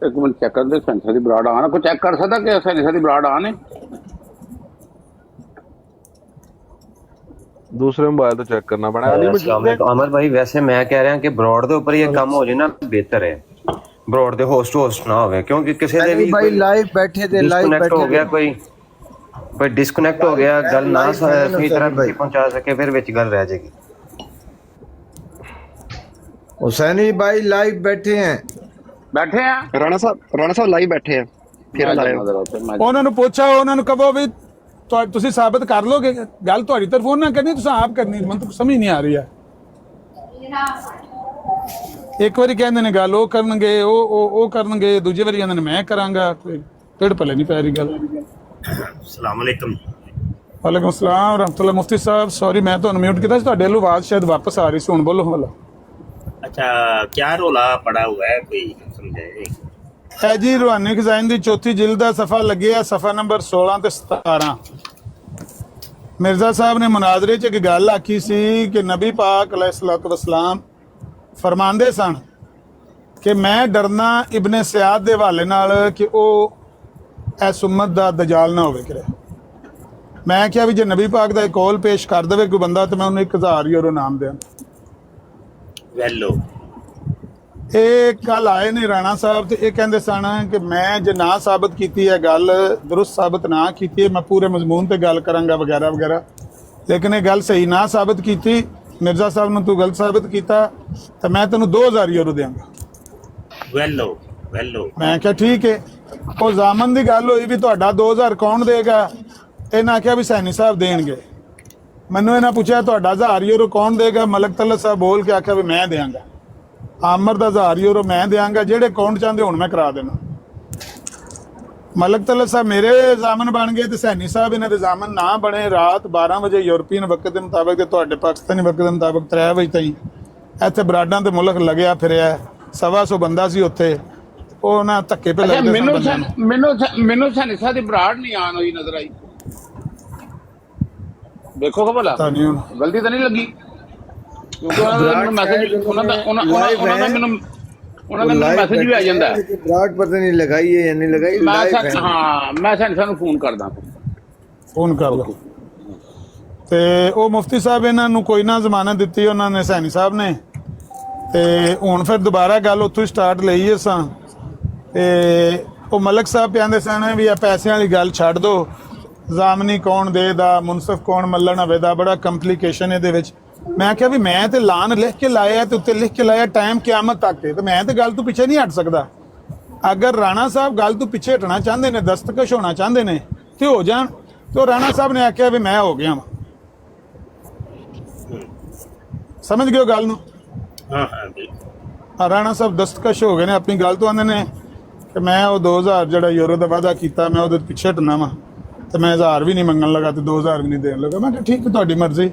ਇੱਕ ਮਿੰਟ ਚੈੱਕ ਕਰਦੇ, ਸੈਣੀ ਸਾਹਿਬ ਦੀ ਬਰਾੜ ਆਣਾ ਕੋਈ ਚੈੱਕ ਕਰ ਸਕਦਾ ਕਿ ਸੈਣੀ ਸਾਹਿਬ ਦੀ ਬਰਾੜ ਆਣੇ? दूसरे मोबाइल तो चेक करना पड़ा। अमर भाई वैसे मैं कह रहा कि ब्रॉड ਦੇ ਉੱਪਰ ਇਹ ਕੰਮ ਹੋ ਜੇ ਨਾ ਬਿਹਤਰ ਹੈ, ब्रॉड ਦੇ ਹੋਸਟ ਹੋਸਟ ਨਾ ਹੋਵੇ, ਕਿਉਂਕਿ ਕਿਸੇ ਦੇ ਵੀ ਭਾਈ ਲਾਈਵ ਬੈਠੇ ਤੇ ਲਾਈਵ ਬੈਠੇ ਹੋ ਗਿਆ, ਕੋਈ ਡਿਸਕਨੈਕਟ ਹੋ ਗਿਆ, ਗੱਲ ਨਾ ਸਹੀ ਤਰ੍ਹਾਂ ਪਹੁੰਚਾ ਸਕੇ, ਫਿਰ ਵਿੱਚ ਗੱਲ ਰਹਿ ਜਾਏਗੀ। हुसैनी भाई लाइव बैठे हैं, ਬੈਠੇ ਆ ਰਾਣਾ ਸਾਹਿਬ ਲਾਈਵ ਬੈਠੇ ਆ, ਫਿਰ ਲਾਇਓ। ਉਹਨਾਂ ਨੂੰ ਪੁੱਛੋ, ਉਹਨਾਂ ਨੂੰ ਕਹੋ ਵੀ ਤੁਸੀਂ ਸਾਬਤ ਕਰ ਲੋਗੇ। ਗੱਲ ਤੁਹਾਡੀ ਤਰਫੋਂ ਨਾ ਕਰਨੀ, ਤੁਸੀਂ ਆਪ ਕਰਨੀ। ਮੈਨੂੰ ਤਾਂ ਸਮਝ ਨਹੀਂ ਆ ਰਹੀ ਹੈ। ਇੱਕ ਵਾਰੀ ਕਹਿੰਦੇ ਨੇ ਗੱਲ ਉਹ ਕਰਨਗੇ, ਉਹ ਕਰਨਗੇ, ਦੂਜੇ ਵਾਰੀ ਕਹਿੰਦੇ ਨੇ ਮੈਂ ਕਰਾਂਗਾ। ਕੋਈ ਢਿੱਡ ਭਲੇ ਨਹੀਂ ਪੈ ਰਹੀ ਗੱਲ। अस्सलाम वालेकुम। ਵਾਲੇਕੁਮ ਸਲਾਮ ਰਹਿਮਤੁਲਾਹ। ਮੁਫਤੀ ਸਾਹਿਬ ਸੌਰੀ, ਮੈਂ ਤੁਹਾਨੂੰ ਮਿਊਟ ਕੀਤਾ ਸੀ, ਤੁਹਾਡੇ ਵੱਲੋਂ ਆਵਾਜ਼ ਸ਼ਾਇਦ ਵਾਪਸ ਆ ਰਹੀ ਸੀ। ਹੁਣ ਬੋਲੋ ਵਾਲਾ। अच्छा क्या रोला पड़ा हुआ है, कोई समझाए? ਹੈ ਜੀ ਰੂਹਾਨੀ ਖਜ਼ਾਇਨ ਦੀ ਚੌਥੀ ਜਿਲਦ ਦਾ ਸਫਾ ਲੱਗਿਆ, ਸਫਾ ਨੰਬਰ 16 ਤੇ 17। ਮਿਰਜ਼ਾ ਸਾਹਿਬ ਨੇ ਮੁਨਾਜ਼ਰੇ 'ਚ ਇੱਕ ਗੱਲ ਆਖੀ ਸੀ ਕਿ ਨਬੀ ਪਾਕ अलैहिस्सलातु वस्सलाम ਫਰਮਾਉਂਦੇ ਸਨ ਕਿ ਮੈਂ ਡਰਨਾ ਇਬਨ ਸਿਆਦ ਦੇ ਹਵਾਲੇ ਨਾਲ ਕਿ ਉਹ ਇਸ ਉਮਤ ਦਾ ਦਜਾਲ ਨਾ ਹੋਵੇ ਕਰੇ। ਮੈਂ ਕਿਹਾ ਵੀ ਜੇ ਨਬੀ ਪਾਕ ਦਾ ਇੱਕ ਕੌਲ ਪੇਸ਼ ਕਰ ਦੇਵੇ ਕੋਈ ਬੰਦਾ ਤਾਂ ਮੈਂ ਉਹਨੂੰ 1000 ਯੂਰੋ ਨਾਮ ਦਿਆਂ। ਵੈਲੋ ਇਹ ਕੱਲ ਆਏ ਨੇ ਰਾਣਾ ਸਾਹਿਬ ਤੇ ਇਹ ਕਹਿੰਦੇ ਸਨ ਕਿ ਮੈਂ ਜੇ ਨਾ ਸਾਬਤ ਕੀਤੀ ਹੈ ਗੱਲ ਦਰੁਸਤ ਸਾਬਤ ਨਾ ਕੀਤੀ ਹੈ ਮੈਂ ਪੂਰੇ ਮਜ਼ਮੂਨ ਤੇ ਗੱਲ ਕਰਾਂਗਾ ਵਗੈਰਾ ਵਗੈਰਾ, ਲੇਕਿਨ ਇਹ ਗੱਲ ਸਹੀ ਨਾ ਸਾਬਤ ਕੀਤੀ ਮਿਰਜ਼ਾ ਸਾਹਿਬ ਨੂੰ ਤੂੰ ਗਲਤ ਸਾਬਤ ਕੀਤਾ ਤਾਂ ਮੈਂ ਤੈਨੂੰ 2000 ਯੂਰੋ ਦਿਆਂਗਾ। ਵੈਲੋ ਵੈਲੋ ਮੈਂ ਕਿਹਾ ਠੀਕ ਹੈ। ਉਹ ਜ਼ਾਮਨ ਦੀ ਗੱਲ ਹੋਈ ਵੀ ਤੁਹਾਡਾ 2000 ਕੌਣ ਦੇਗਾ, ਇਹਨਾਂ ਆਖਿਆ ਵੀ ਸੈਣੀ ਸਾਹਿਬ ਦੇਣਗੇ। ਮੈਨੂੰ ਇਹਨਾਂ ਪੁੱਛਿਆ ਤੁਹਾਡਾ 1000 ਯੂਰੋ ਕੌਣ ਦੇਗਾ, ਮਲਕ ਤਲਤ ਸਾਹਿਬ ਬੋਲ ਕੇ ਆਖਿਆ ਵੀ ਮੈਂ ਦਿਆਂਗਾ। ਆਮਰ ਦਾ 1000 ਯੂਰੋ ਮੈਂ ਦਿਆਂਗਾ, ਜਿਹੜੇ ਅਕਾਊਂਟ ਚਾਹੁੰਦੇ ਹੁਣ ਮੈਂ ਕਰਾ ਦੇਣਾ। ਮਲਕ ਤਲਤ ਸਾਹਿਬ ਮੇਰੇ ਜ਼ਾਮਨ ਬਣ ਗਏ ਤੇ ਸੈਣੀ ਸਾਹਿਬ ਇਹਨਾਂ ਦੇ ਜ਼ਾਮਨ ਨਾ ਬਣੇ। ਰਾਤ 12 ਵਜੇ ਯੂਰਪੀਅਨ ਵਕਤ ਦੇ ਮੁਤਾਬਕ ਤੇ ਤੁਹਾਡੇ ਪਾਕਿਸਤਾਨੀ ਵਕਤ ਦੇ ਮੁਤਾਬਕ 3 ਵਜੇ ਤਾਈਂ ਇੱਥੇ ਬਰਾਡਾਂ ਤੇ ਮੁਲਕ ਲੱਗਿਆ ਫਿਰਿਆ। 125 ਬੰਦਾ ਸੀ ਉੱਥੇ, ਉਹ ਨਾ ਧੱਕੇ ਪੇ ਲੱਗਦੇ ਮੈਨੂੰ ਸਨ ਬੰਦਿਆਂ ਨੂੰ। ਮੈਨੂੰ ਸੈਣੀ ਸਾਹਿਬ ਦੀ ਬਰਾੜ ਨਹੀਂ ਆਣ ਹੋਈ ਨਜ਼ਰ ਆਈ। ਦੇਖੋ ਕਿ ਭਲਾ ਪਤਾ ਨਹੀਂ ਹੁਣ ਗਲਤੀ ਤਾਂ ਨਹੀਂ ਲੱਗੀ, ਕਿਉਂਕਿ ਉਹਨਾਂ ਦਾ ਮੈਨੂੰ ਮੈਸੇਜ ਉਹਨਾਂ ਦਾ ਮੈਸੇਜ ਵੀ ਆ ਜਾਂਦਾ ਹੈ। ब्राड पता नहीं लगाई है या नहीं लगाई, लाइव है। ਹਾਂ ਮੈਂ ਸੈਣੀ ਸਾਹਿਬ ਨੂੰ ਫੋਨ ਕਰਦਾ। ਫੋਨ ਕਰ ਲਓ। ਤੇ ਉਹ ਮੁਫਤੀ ਸਾਹਿਬ ਇਹਨਾਂ ਨੂੰ ਕੋਈ ਨਾ ਜ਼ਮਾਨਤ ਦਿੱਤੀ ਉਹਨਾਂ ਨੇ ਸੈਣੀ ਸਾਹਿਬ ਨੇ, ਤੇ ਹੁਣ ਫਿਰ ਦੁਬਾਰਾ ਗੱਲ ਉੱਥੋਂ ਸਟਾਰਟ ਲਈ ਅਸਾਂ। ਤੇ ਉਹ ਮਲਕ ਸਾਹਿਬ ਕਹਿੰਦੇ ਸਨ ਵੀ ਇਹ ਪੈਸਿਆਂ ਵਾਲੀ ਗੱਲ ਛੱਡ ਦਿਓ, ਜ਼ਾਮਨੀ ਕੌਣ ਦੇ ਦਾ ਮੁਨਸਫ ਕੌਣ ਮੱਲਣ ਹੋਵੇ ਦਾ ਬੜਾ ਕੰਪਲੀਕੇਸ਼ਨ ਇਹਦੇ ਵਿੱਚ। ਮੈਂ ਕਿਹਾ ਵੀ ਮੈਂ ਤੇ ਲਾਨ ਲਿਖ ਕੇ ਲਾਇਆ ਤੇ ਉੱਤੇ ਲਿਖ ਕੇ ਲਾਇਆ ਟਾਈਮ ਕਿਆਮਤ ਤੱਕ ਤੇ ਮੈਂ ਤੇ ਗੱਲ ਤੋਂ ਪਿੱਛੇ ਨਹੀਂ ਹਟ ਸਕਦਾ। ਅਗਰ ਰਾਣਾ ਸਾਹਿਬ ਗੱਲ ਤੋਂ ਪਿੱਛੇ ਹਟਣਾ ਚਾਹੁੰਦੇ ਨੇ, ਦਸਤਕਸ਼ ਹੋਣਾ ਚਾਹੁੰਦੇ ਨੇ ਤੇ ਹੋ ਜਾਣ। ਤੇ ਰਾਣਾ ਸਾਹਿਬ ਨੇ ਆਖਿਆ ਵੀ ਮੈਂ ਹੋ ਗਿਆ ਵਾਂ। ਸਮਝ ਗਏ ਗੱਲ ਨੂੰ? ਹਾਂ ਹਾਂ ਬਿਲਕੁਲ। ਰਾਣਾ ਸਾਹਿਬ ਦਸਤਕਸ਼ ਹੋ ਗਏ ਨੇ ਆਪਣੀ ਗੱਲ ਤੋਂ। ਆਂਦੇ ਨੇ ਕਿ ਮੈਂ ਉਹ 2000 ਜਿਹੜਾ ਯੂਰੋ ਦਾ ਵਾਅਦਾ ਕੀਤਾ ਮੈਂ ਉਹਦੇ ਪਿੱਛੇ ਹਟਣਾ ਵਾ ਤੇ ਮੈਂ 1000 ਵੀ ਨਹੀਂ ਮੰਗਣ ਲੱਗਾ ਤੇ 2000 ਵੀ ਨਹੀਂ ਦੇਣ ਲੱਗਾ। ਮੈਂ ਕਿਹਾ ਠੀਕ ਹੈ ਤੁਹਾਡੀ ਮਰਜ਼ੀ।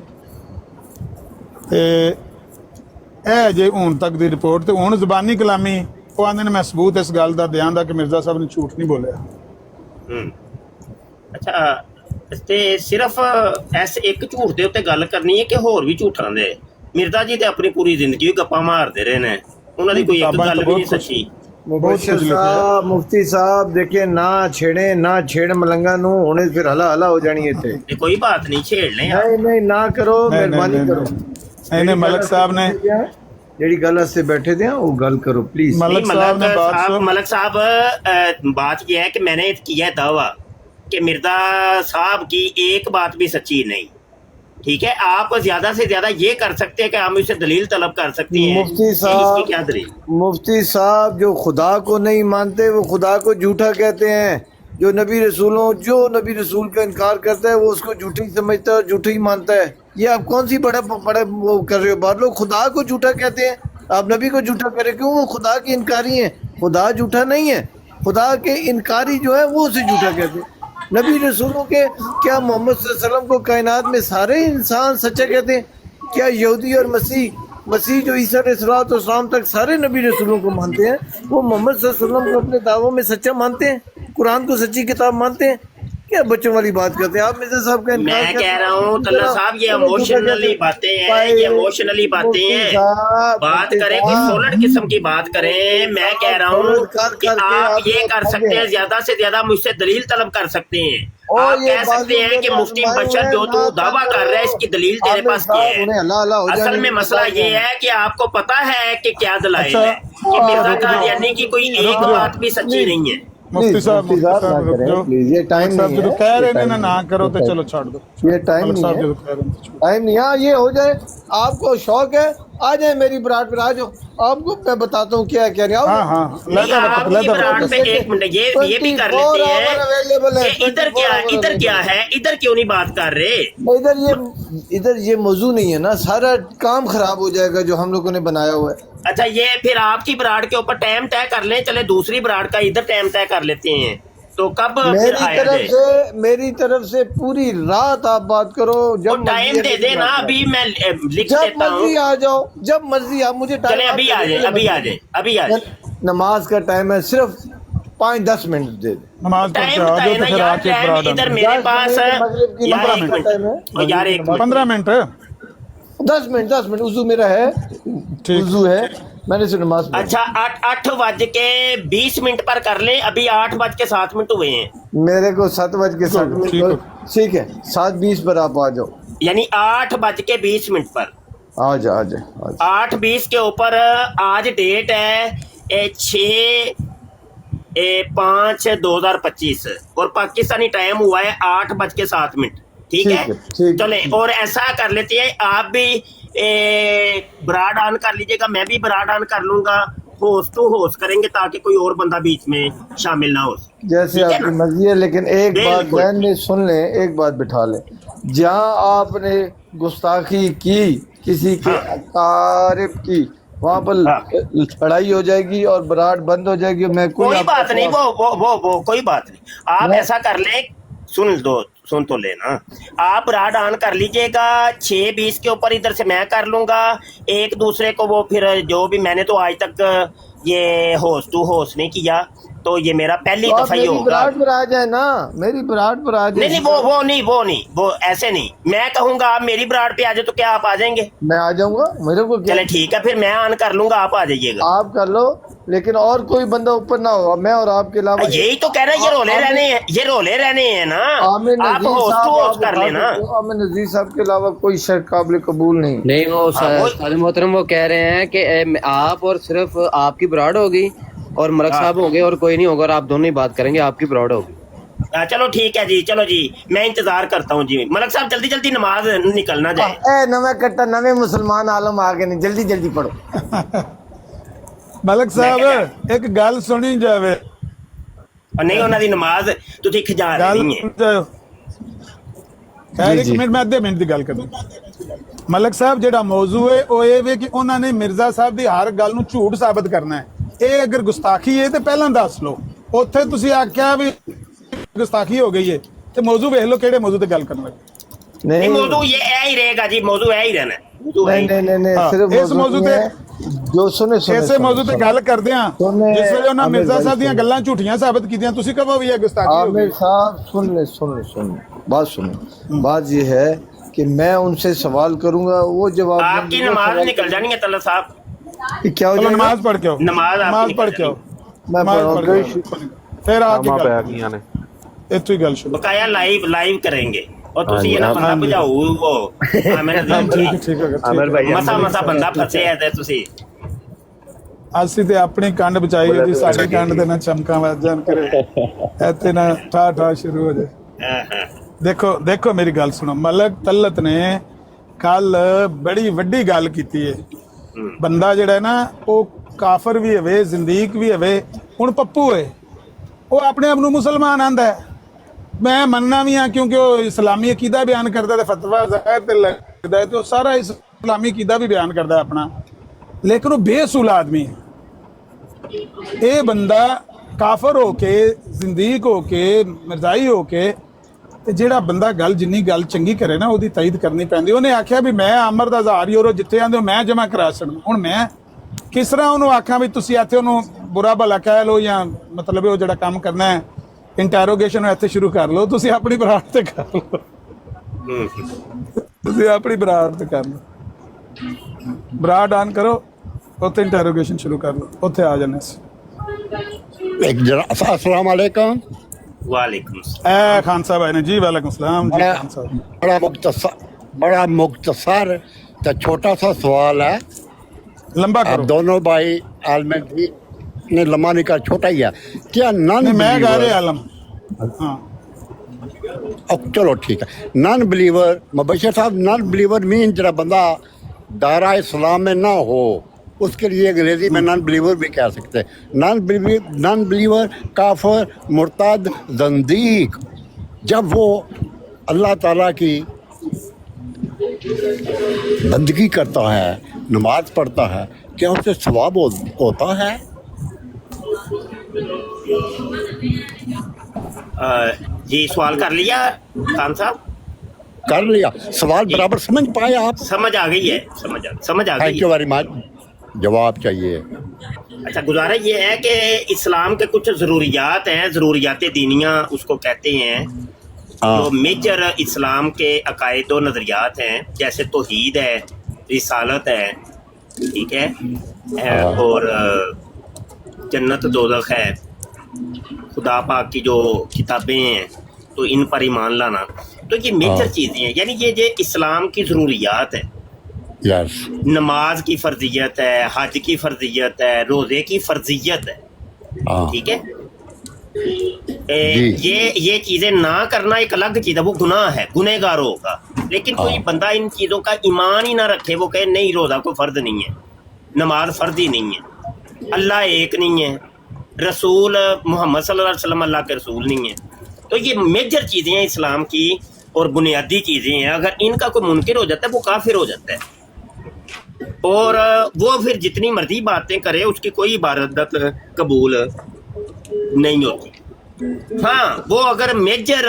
ਤੇ ਇਹ ਜੇ ਹੁਣ ਤੱਕ ਦੀ ਰਿਪੋਰਟ ਤੇ ਹੁਣ ਜ਼ਬਾਨੀ ਕਲਾਮੀ ਉਹ ਆਂਦੇ ਨੇ ਮੈਂ ਸਬੂਤ ਇਸ ਗੱਲ ਦਾ ਦਿਆਂ ਦਾ ਕਿ ਮਿਰਜ਼ਾ ਸਾਹਿਬ ਨੇ ਝੂਠ ਨਹੀਂ ਬੋਲਿਆ। ਅੱਛਾ ਤੇ ਸਿਰਫ ਐਸ ਇੱਕ ਝੂਠ ਦੇ ਉੱਤੇ ਗੱਲ ਕਰਨੀ ਹੈ ਕਿ ਹੋਰ ਵੀ ਝੂਠਾਂ ਦੇ? ਮਿਰਜ਼ਾ ਜੀ ਤੇ ਆਪਣੀ ਪੂਰੀ ਜ਼ਿੰਦਗੀ ਗੱਪਾਂ ਮਾਰਦੇ ਰਹੇ ਨੇ, ਉਹਨਾਂ ਦੀ ਕੋਈ ਇੱਕ ਗੱਲ ਵੀ ਨਹੀਂ ਸੱਚੀ। मुबश्शिर साहब मुफ्ती साहब देखिए ना छेड़े ना छेड़ मलंगा नू होने फिर हला हला हो जानी इत्थे। ये कोई बात नहीं छेड़ने यार। नहीं नहीं ना करो, मेहरबानी करो। ਇਹਨੇ ਮਲਕ ਸਾਹਿਬ ਨੇ जेडी गल वास्ते बैठे थे वो गल करो प्लीज। मलक साहब बात यह है कि मैंने किया दावा कि मिर्जा साहब की एक बात भी सच्ची नहीं। ठीक है, आप ज्यादा से ज्यादा ये कर सकते हैं कि हम इससे दलील तलब कर सकते हैं। मुफ्ती साहब इसकी क्या दलील? मुफ्ती साहब जो खुदा को नहीं मानते वो खुदा को झूठा कहते हैं। जो नबी रसूल का इनकार करता है वो उसको झूठी समझता है और झूठी ही मानता है। ये आप कौन सी बड़ा वो कर रहे हो बात? लोग खुदा को झूठा कहते हैं, आप नबी को झूठा कह रहे, क्यों? वो खुदा के इनकारी हैं, खुदा झूठा नहीं है। खुदा के इनकारी जो है वो उसे झूठा कहते हैं। नबी रसूलों के क्या मोहम्मद सल्लल्लाहु अलैहि वसल्लम को कायनात में सारे इंसान सच्चा कहते हैं? क्या यहूदी और मसीह जो ईसा अलैहिस्सलाम तक सारे नबी रसूलों को मानते हैं, वो मोहम्मद सल्लल्लाहु अलैहि वसल्लम को अपने दावों में सच्चा मानते हैं? कुरान को सच्ची किताब मानते हैं? क्या बच्चों वाली बात करते हैं आप मिर्जा साहब का? मैं कह रहा हूँ तल्ला साहब ये इमोशनली बातें हैं, ये इमोशनली बातें हैं। बात करें कोई सोलर किस्म की बात करें। मैं कह रहा हूँ कि आप ये कर सकते हैं, ज्यादा से ज्यादा मुझसे दलील तलब कर सकते हैं। आप कह सकते हैं कि मुफ्ती बशर जो तू दावा कर रहा है इसकी दलील तेरे पास क्या है? असल में मसला ये है कि आपको पता है कि क्या दलाइल है कि मिर्जा कादियानी की कोई एक बात भी सच्ची नहीं है। मुफ्ती साहब प्लीज ये टाइम नहीं है। कह रहे हैं ना करो तो चलो छोड़ दो। ये टाइम नहीं है, टाइम नहीं। हाँ ये हो जाए, आपको शौक है आ जाए मेरी बरात पर, आ जाओ, आपको मैं बताता हूँ क्या क्या। एक मिनट ये भी कर लेते हैं। इधर क्या है, इधर क्यों नहीं बात कर रहे? इधर ये मौजू नहीं है ना, सारा काम खराब हो जाएगा जो हम लोगों ने बनाया हुआ है। अच्छा ये फिर आपकी ब्राड के ऊपर टाइम तय कर लें, चले दूसरी ब्राड का इधर टाइम तय कर लेते हैं। तो कब मेरी तरफ से पूरी रात आप बात करो, जब टाइम दे दे ना, अभी मैं लिख देता हूँ। आ जाओ जब मर्जी आप मुझे चले अभी आ जाए। नमाज का टाइम है, सिर्फ 5-10 मिनट दे दे। नमाज पढ़ के टाइम आ बताए जाओ ना तो फिर यार, आके टाइम बरात इधर आना। मेरे पास मगरिब की यार 15 एक मिनट मिनट, टाइम है। और यार एक मिनट 15 मिनट 10 मिनट वजू मेरा है, ठीक। वजू है, मैंने से नमाज पढ़ी। अच्छा 8:20 पर कर ले, अभी 8:07 हुए हैं, मेरे को 7:07 ठीक है। ठीक है, 7:20 पर आप आ जाओ। यानी 8:20 पर, आ जा आ जा आ जा। 8:20 के ऊपर आज डेट है 6/5/2025 और पाकिस्तानी टाइम हुआ है 8:07। ठीक है, ठीक। चले और ऐसा कर लेते हैं, आप भी ब्राड ऑन कर लीजिएगा, मैं भी ब्राड ऑन कर लूंगा, होस्ट टू होस्ट करेंगे ताकि कोई और बंदा बीच में शामिल ना हो। जैसे ठीक है आपकी ना? मर्जी है, लेकिन एक बात बिल्कुल। ध्यान में सुन लें, एक बात बिठा लें, जहाँ आपने गुस्ताखी की किसी के अकारिब की, वहाँ पर लड़ाई हो जाएगी और बरात बंद हो जाएगी। मैं कोई बात नहीं, वो कोई बात नहीं, आप ऐसा कर ले, सुन तो लेना, आप राड ऑन कर लीजिएगा, 6:20 के ऊपर इधर से मैं कर लूंगा, एक दूसरे को वो फिर जो भी, मैंने तो आज तक ये होस्ट टू होस्ट नहीं किया, तो ये मेरा पहली दफा ही होगा। बरात पर आ जाए ना, मेरी बरात पर आ जाए। नहीं, वो ऐसे नहीं, मैं कहूंगा आप मेरी बरात पे आ जाए तो क्या आप आ जाएंगे? मैं आ जाऊंगा, मेरे को क्या। चले ठीक है, फिर मैं ऑन कर लूंगा, आप आ जाइएगा। आप कर लो, लेकिन और कोई बंदा ऊपर ना हो, मैं और आपके अलावा। यही तो कह रहे हैं, ये रोले रहने हैं ना, आप होस्ट टू होस्ट कर लेना। आमिर नजीर साहब के अलावा कोई शर्त काबिल कबूल नहीं। नहीं, वो साले मोहतरम वो कह रहे हैं कि आप और सिर्फ आपकी ब्राड होगी और मलक साहब होंगे और कोई नहीं होगा, और आप दोनों ही बात करेंगे, आपकी ब्राड होगी। चलो ठीक है जी, चलो जी, मैं इंतजार करता हूँ जी। मलक साहब जल्दी जल्दी नमाज निकलना जाए। नवे कट्टा नवे मुसलमान आलम आ गए, जल्दी जल्दी पढ़ो। मलक साहब एक गल सुनी जावे, और नहीं उन्होंने दी नमाज तुसी खजा गल रही है। जाओ खैर, एक मिनट मैं आधे मिनट की गल करूँ। मलक साहब ਜਿਹੜਾ ਮੌਜੂ ਹੈ ਉਹ ਇਹ ਵੇ ਕਿ ਉਹਨਾਂ ਨੇ ਮਿਰਜ਼ਾ ਸਾਹਿਬ ਦੀ ਹਰ ਗੱਲ ਨੂੰ ਝੂਠ ਸਾਬਤ ਕਰਨਾ ਹੈ। ਇਹ ਅਗਰ ਗੁਸਤਾਖੀ ਹੈ ਤੇ ਪਹਿਲਾਂ ਦੱਸ ਲਓ, ਉੱਥੇ ਤੁਸੀਂ ਆਖਿਆ ਵੀ ਗੁਸਤਾਖੀ ਹੋ ਗਈ ਹੈ, ਤੇ ਮੌਜੂ ਵੇਖ ਲਓ ਕਿਹੜੇ ਮੌਜੂ ਤੇ ਗੱਲ ਕਰਨਾ ਹੈ। नहीं मौजू ये ही रहेगा जी, मौजू है ही रहना है। नहीं, हाँ, सिर्फ इस मौजू ते जो सुने ਇਸੇ ਮੌਜੂ ਤੇ ਗੱਲ ਕਰਦੇ ਆ, ਜਿਸ ਵੇਲੇ ਉਹਨਾਂ ਮਿਰਜ਼ਾ ਸਾਹਿਬ ਦੀਆਂ ਗੱਲਾਂ ਝੂਠੀਆਂ ਸਾਬਤ ਕੀਤੀਆਂ, ਤੁਸੀਂ ਕਹੋ ਵੀ ਇਹ ਗੁਸਤਾਖੀ ਹੋ ਗਈ। आमिर साहब सुन बात सुनो। बात ये है कि मैं उनसे सवाल करूंगा, वो जवाब आपकी नमाज निकल जानी है तल्ला साहब, क्या हो चलो जाएगा? नमाज पढ़ के आओ, नमाज पढ़ के आओ, मैं नमाज पढ़ के पढ़ूंगा। आओ। फिर आके ਆਮਾ ਪੈ गल ਗਈਆਂ ਨੇ। ਇੱਥੋਂ ਹੀ ਗੱਲ ਸ਼ੁਰੂ। बकाया लाइव करेंगे और तुसी ये ना बंदा बुझाओ वो ठीक है आमिर भाई मसा बंदा फसे है ते तुसी ਅਸੀਂ ਤੇ ਆਪਣੀ ਕੰਡ ਬਚਾਈ ਹੈ ਜੀ, ਸਾਡੀ ਕੰਡ ਤੇ ਨਾ ਚਮਕਾਂ ਵੱਜ ਜਾਣ ਕਰੇ, ਇੱਥੇ ਨਾ ਠਾ ਸ਼ੁਰੂ ਹੋ ਜਾਏ। ਦੇਖੋ ਮੇਰੀ ਗੱਲ ਸੁਣੋ, ਮਲਕ ਤਲਤ ਨੇ ਕੱਲ ਬੜੀ ਵੱਡੀ ਗੱਲ ਕੀਤੀ ਹੈ। ਬੰਦਾ ਜਿਹੜਾ ਹੈ ਨਾ, ਉਹ ਕਾਫਰ ਵੀ ਹੋਵੇ, ਜ਼ਿੰਦੀਕ ਵੀ ਹੋਵੇ, ਹੁਣ ਪੱਪੂ ਹੈ, ਉਹ ਆਪਣੇ ਆਪ ਨੂੰ ਮੁਸਲਮਾਨ ਆਂਦਾ ਹੈ। ਮੈਂ ਮੰਨਣਾ ਵੀ ਹਾਂ, ਕਿਉਂਕਿ ਉਹ ਇਸਲਾਮੀ ਅਕੀਦਾ ਬਿਆਨ ਕਰਦਾ ਤੇ ਫਤਵਾ ਜ਼ਾਹਿਰ ਤੇ ਲੱਗਦਾ ਹੈ, ਤੇ ਉਹ ਸਾਰਾ ਇਸਲਾਮੀ ਅਕੀਦਾ ਵੀ ਬਿਆਨ ਕਰਦਾ ਆਪਣਾ, ਲੇਕਿਨ ਉਹ ਬੇਅਸੂਲ ਆਦਮੀ ਹੈ। ਇਹ ਬੰਦਾ ਕਾਫਰ ਹੋ ਕੇ, ਜ਼ਿੰਦੀਕ ਹੋ ਕੇ, ਮਿਰਜ਼ਾਈ ਹੋ ਕੇ, ਤੇ ਜਿਹੜਾ ਬੰਦਾ ਗੱਲ ਜਿੰਨੀ ਗੱਲ ਚੰਗੀ ਕਰੇ ਨਾ, ਉਹਦੀ ਤਾਈਦ ਕਰਨੀ ਪੈਂਦੀ। ਉਹਨੇ ਆਖਿਆ ਵੀ ਮੈਂ ਆਮਰ ਦਾ 1000 ਯੂਰੋ ਜਿੱਥੇ ਆਂਦੇ ਮੈਂ ਜਮ੍ਹਾਂ ਕਰਾ ਸਕਦਾ। ਹੁਣ ਮੈਂ ਕਿਸ ਤਰ੍ਹਾਂ ਉਹਨੂੰ ਆਖਾਂ ਵੀ ਤੁਸੀਂ ਇੱਥੇ ਉਹਨੂੰ ਬੁਰਾ ਭਲਾ ਕਹਿ ਲਓ, ਜਾਂ ਮਤਲਬ ਉਹ ਜਿਹੜਾ ਕੰਮ ਕਰਨਾ ਹੈ ਇੰਟਰੋਗੇਸ਼ਨ ਇੱਥੇ ਸ਼ੁਰੂ ਕਰ ਲਓ। ਤੁਸੀਂ ਆਪਣੀ ਬਰਾਤ ਤੇ ਕਰ ਲਓ, ਤੁਸੀਂ ਆਪਣੀ ਬਰਾਤ ਤੇ ਕਰ ਲਓ, ਬਰਾਤ ਆਨ ਕਰੋ, ਉੱਥੇ ਇੰਟਰੋਗੇਸ਼ਨ ਸ਼ੁਰੂ ਕਰ ਲਓ, ਉੱਥੇ ਆ ਜਾਣੇ ਸੀ। अस्सलाम वालेकुम। वालेकुम ए खान साहब आए ने जी, वालेकुम सलाम जी। खान साहब बड़ा मुख्तसर तो छोटा सा सवाल है। लंबा आप करो। दोनों भाई आलम भी ने लम्बा नहीं कर, छोटा ही है क्या? नॉन नहीं, मैं गा रहे आलम। हाँ चलो ठीक है। नॉन बिलीवर मुबशर साहब, नॉन बिलीवर मीन जरा बंदा दायरा इस्लाम में ना हो, उसके लिए अंग्रेजी में नॉन बिलीवर भी कह सकते हैं। नॉन बिलीवर काफर, मुर्तद, जंदीक, जब वो अल्लाह ताला की बंदगी करता है, नमाज पढ़ता है, क्या उसे सवाब होता है? जी सवाल कर लिया खान साहब? कर लिया सवाल, बराबर समझ पाए आप? समझ आ गई है, समझ आ गई थैंक यू है। Very much. जवाब चाहिए। अच्छा, गुजारा ये है कि इस्लाम के कुछ ज़रूरियात हैं, ज़रूरियात दीनिया उसको कहते हैं, जो मेजर इस्लाम के अकायद व नज़रियात हैं, जैसे तौहीद है, रिसालत है, ठीक है, और जन्नत दोज़ख है, खुदा पाक की जो किताबें हैं तो इन पर ईमान लाना, तो ये मेजर चीज़ें हैं, यानी ये इस्लाम की ज़रूरियात है। यस, नमाज की फर्जियत है, हज की फर्जियत है, रोजे की फर्जियत है, ठीक है। ये चीजें ना करना एक अलग चीज है, वो गुनाह है, गुनहगार होगा। लेकिन कोई बंदा इन चीजों का ईमान ही ना रखे, वो कहे नहीं रोजा कोई फर्ज नहीं है, नमाज फर्ज ही नहीं है, अल्लाह एक नहीं है, रसूल मोहम्मद सल्लल्लाहु अलैहि वसल्लम अल्लाह के रसूल नहीं है, तो ये मेजर चीजें हैं इस्लाम की और बुनियादी चीजें हैं। अगर इनका कोई मुनकिर हो जाता है वो काफिर हो जाता है, और वो फिर जितनी मर्जी बातें करे उसकी कोई इबादत कबूल नहीं होती। हाँ, वो अगर मेजर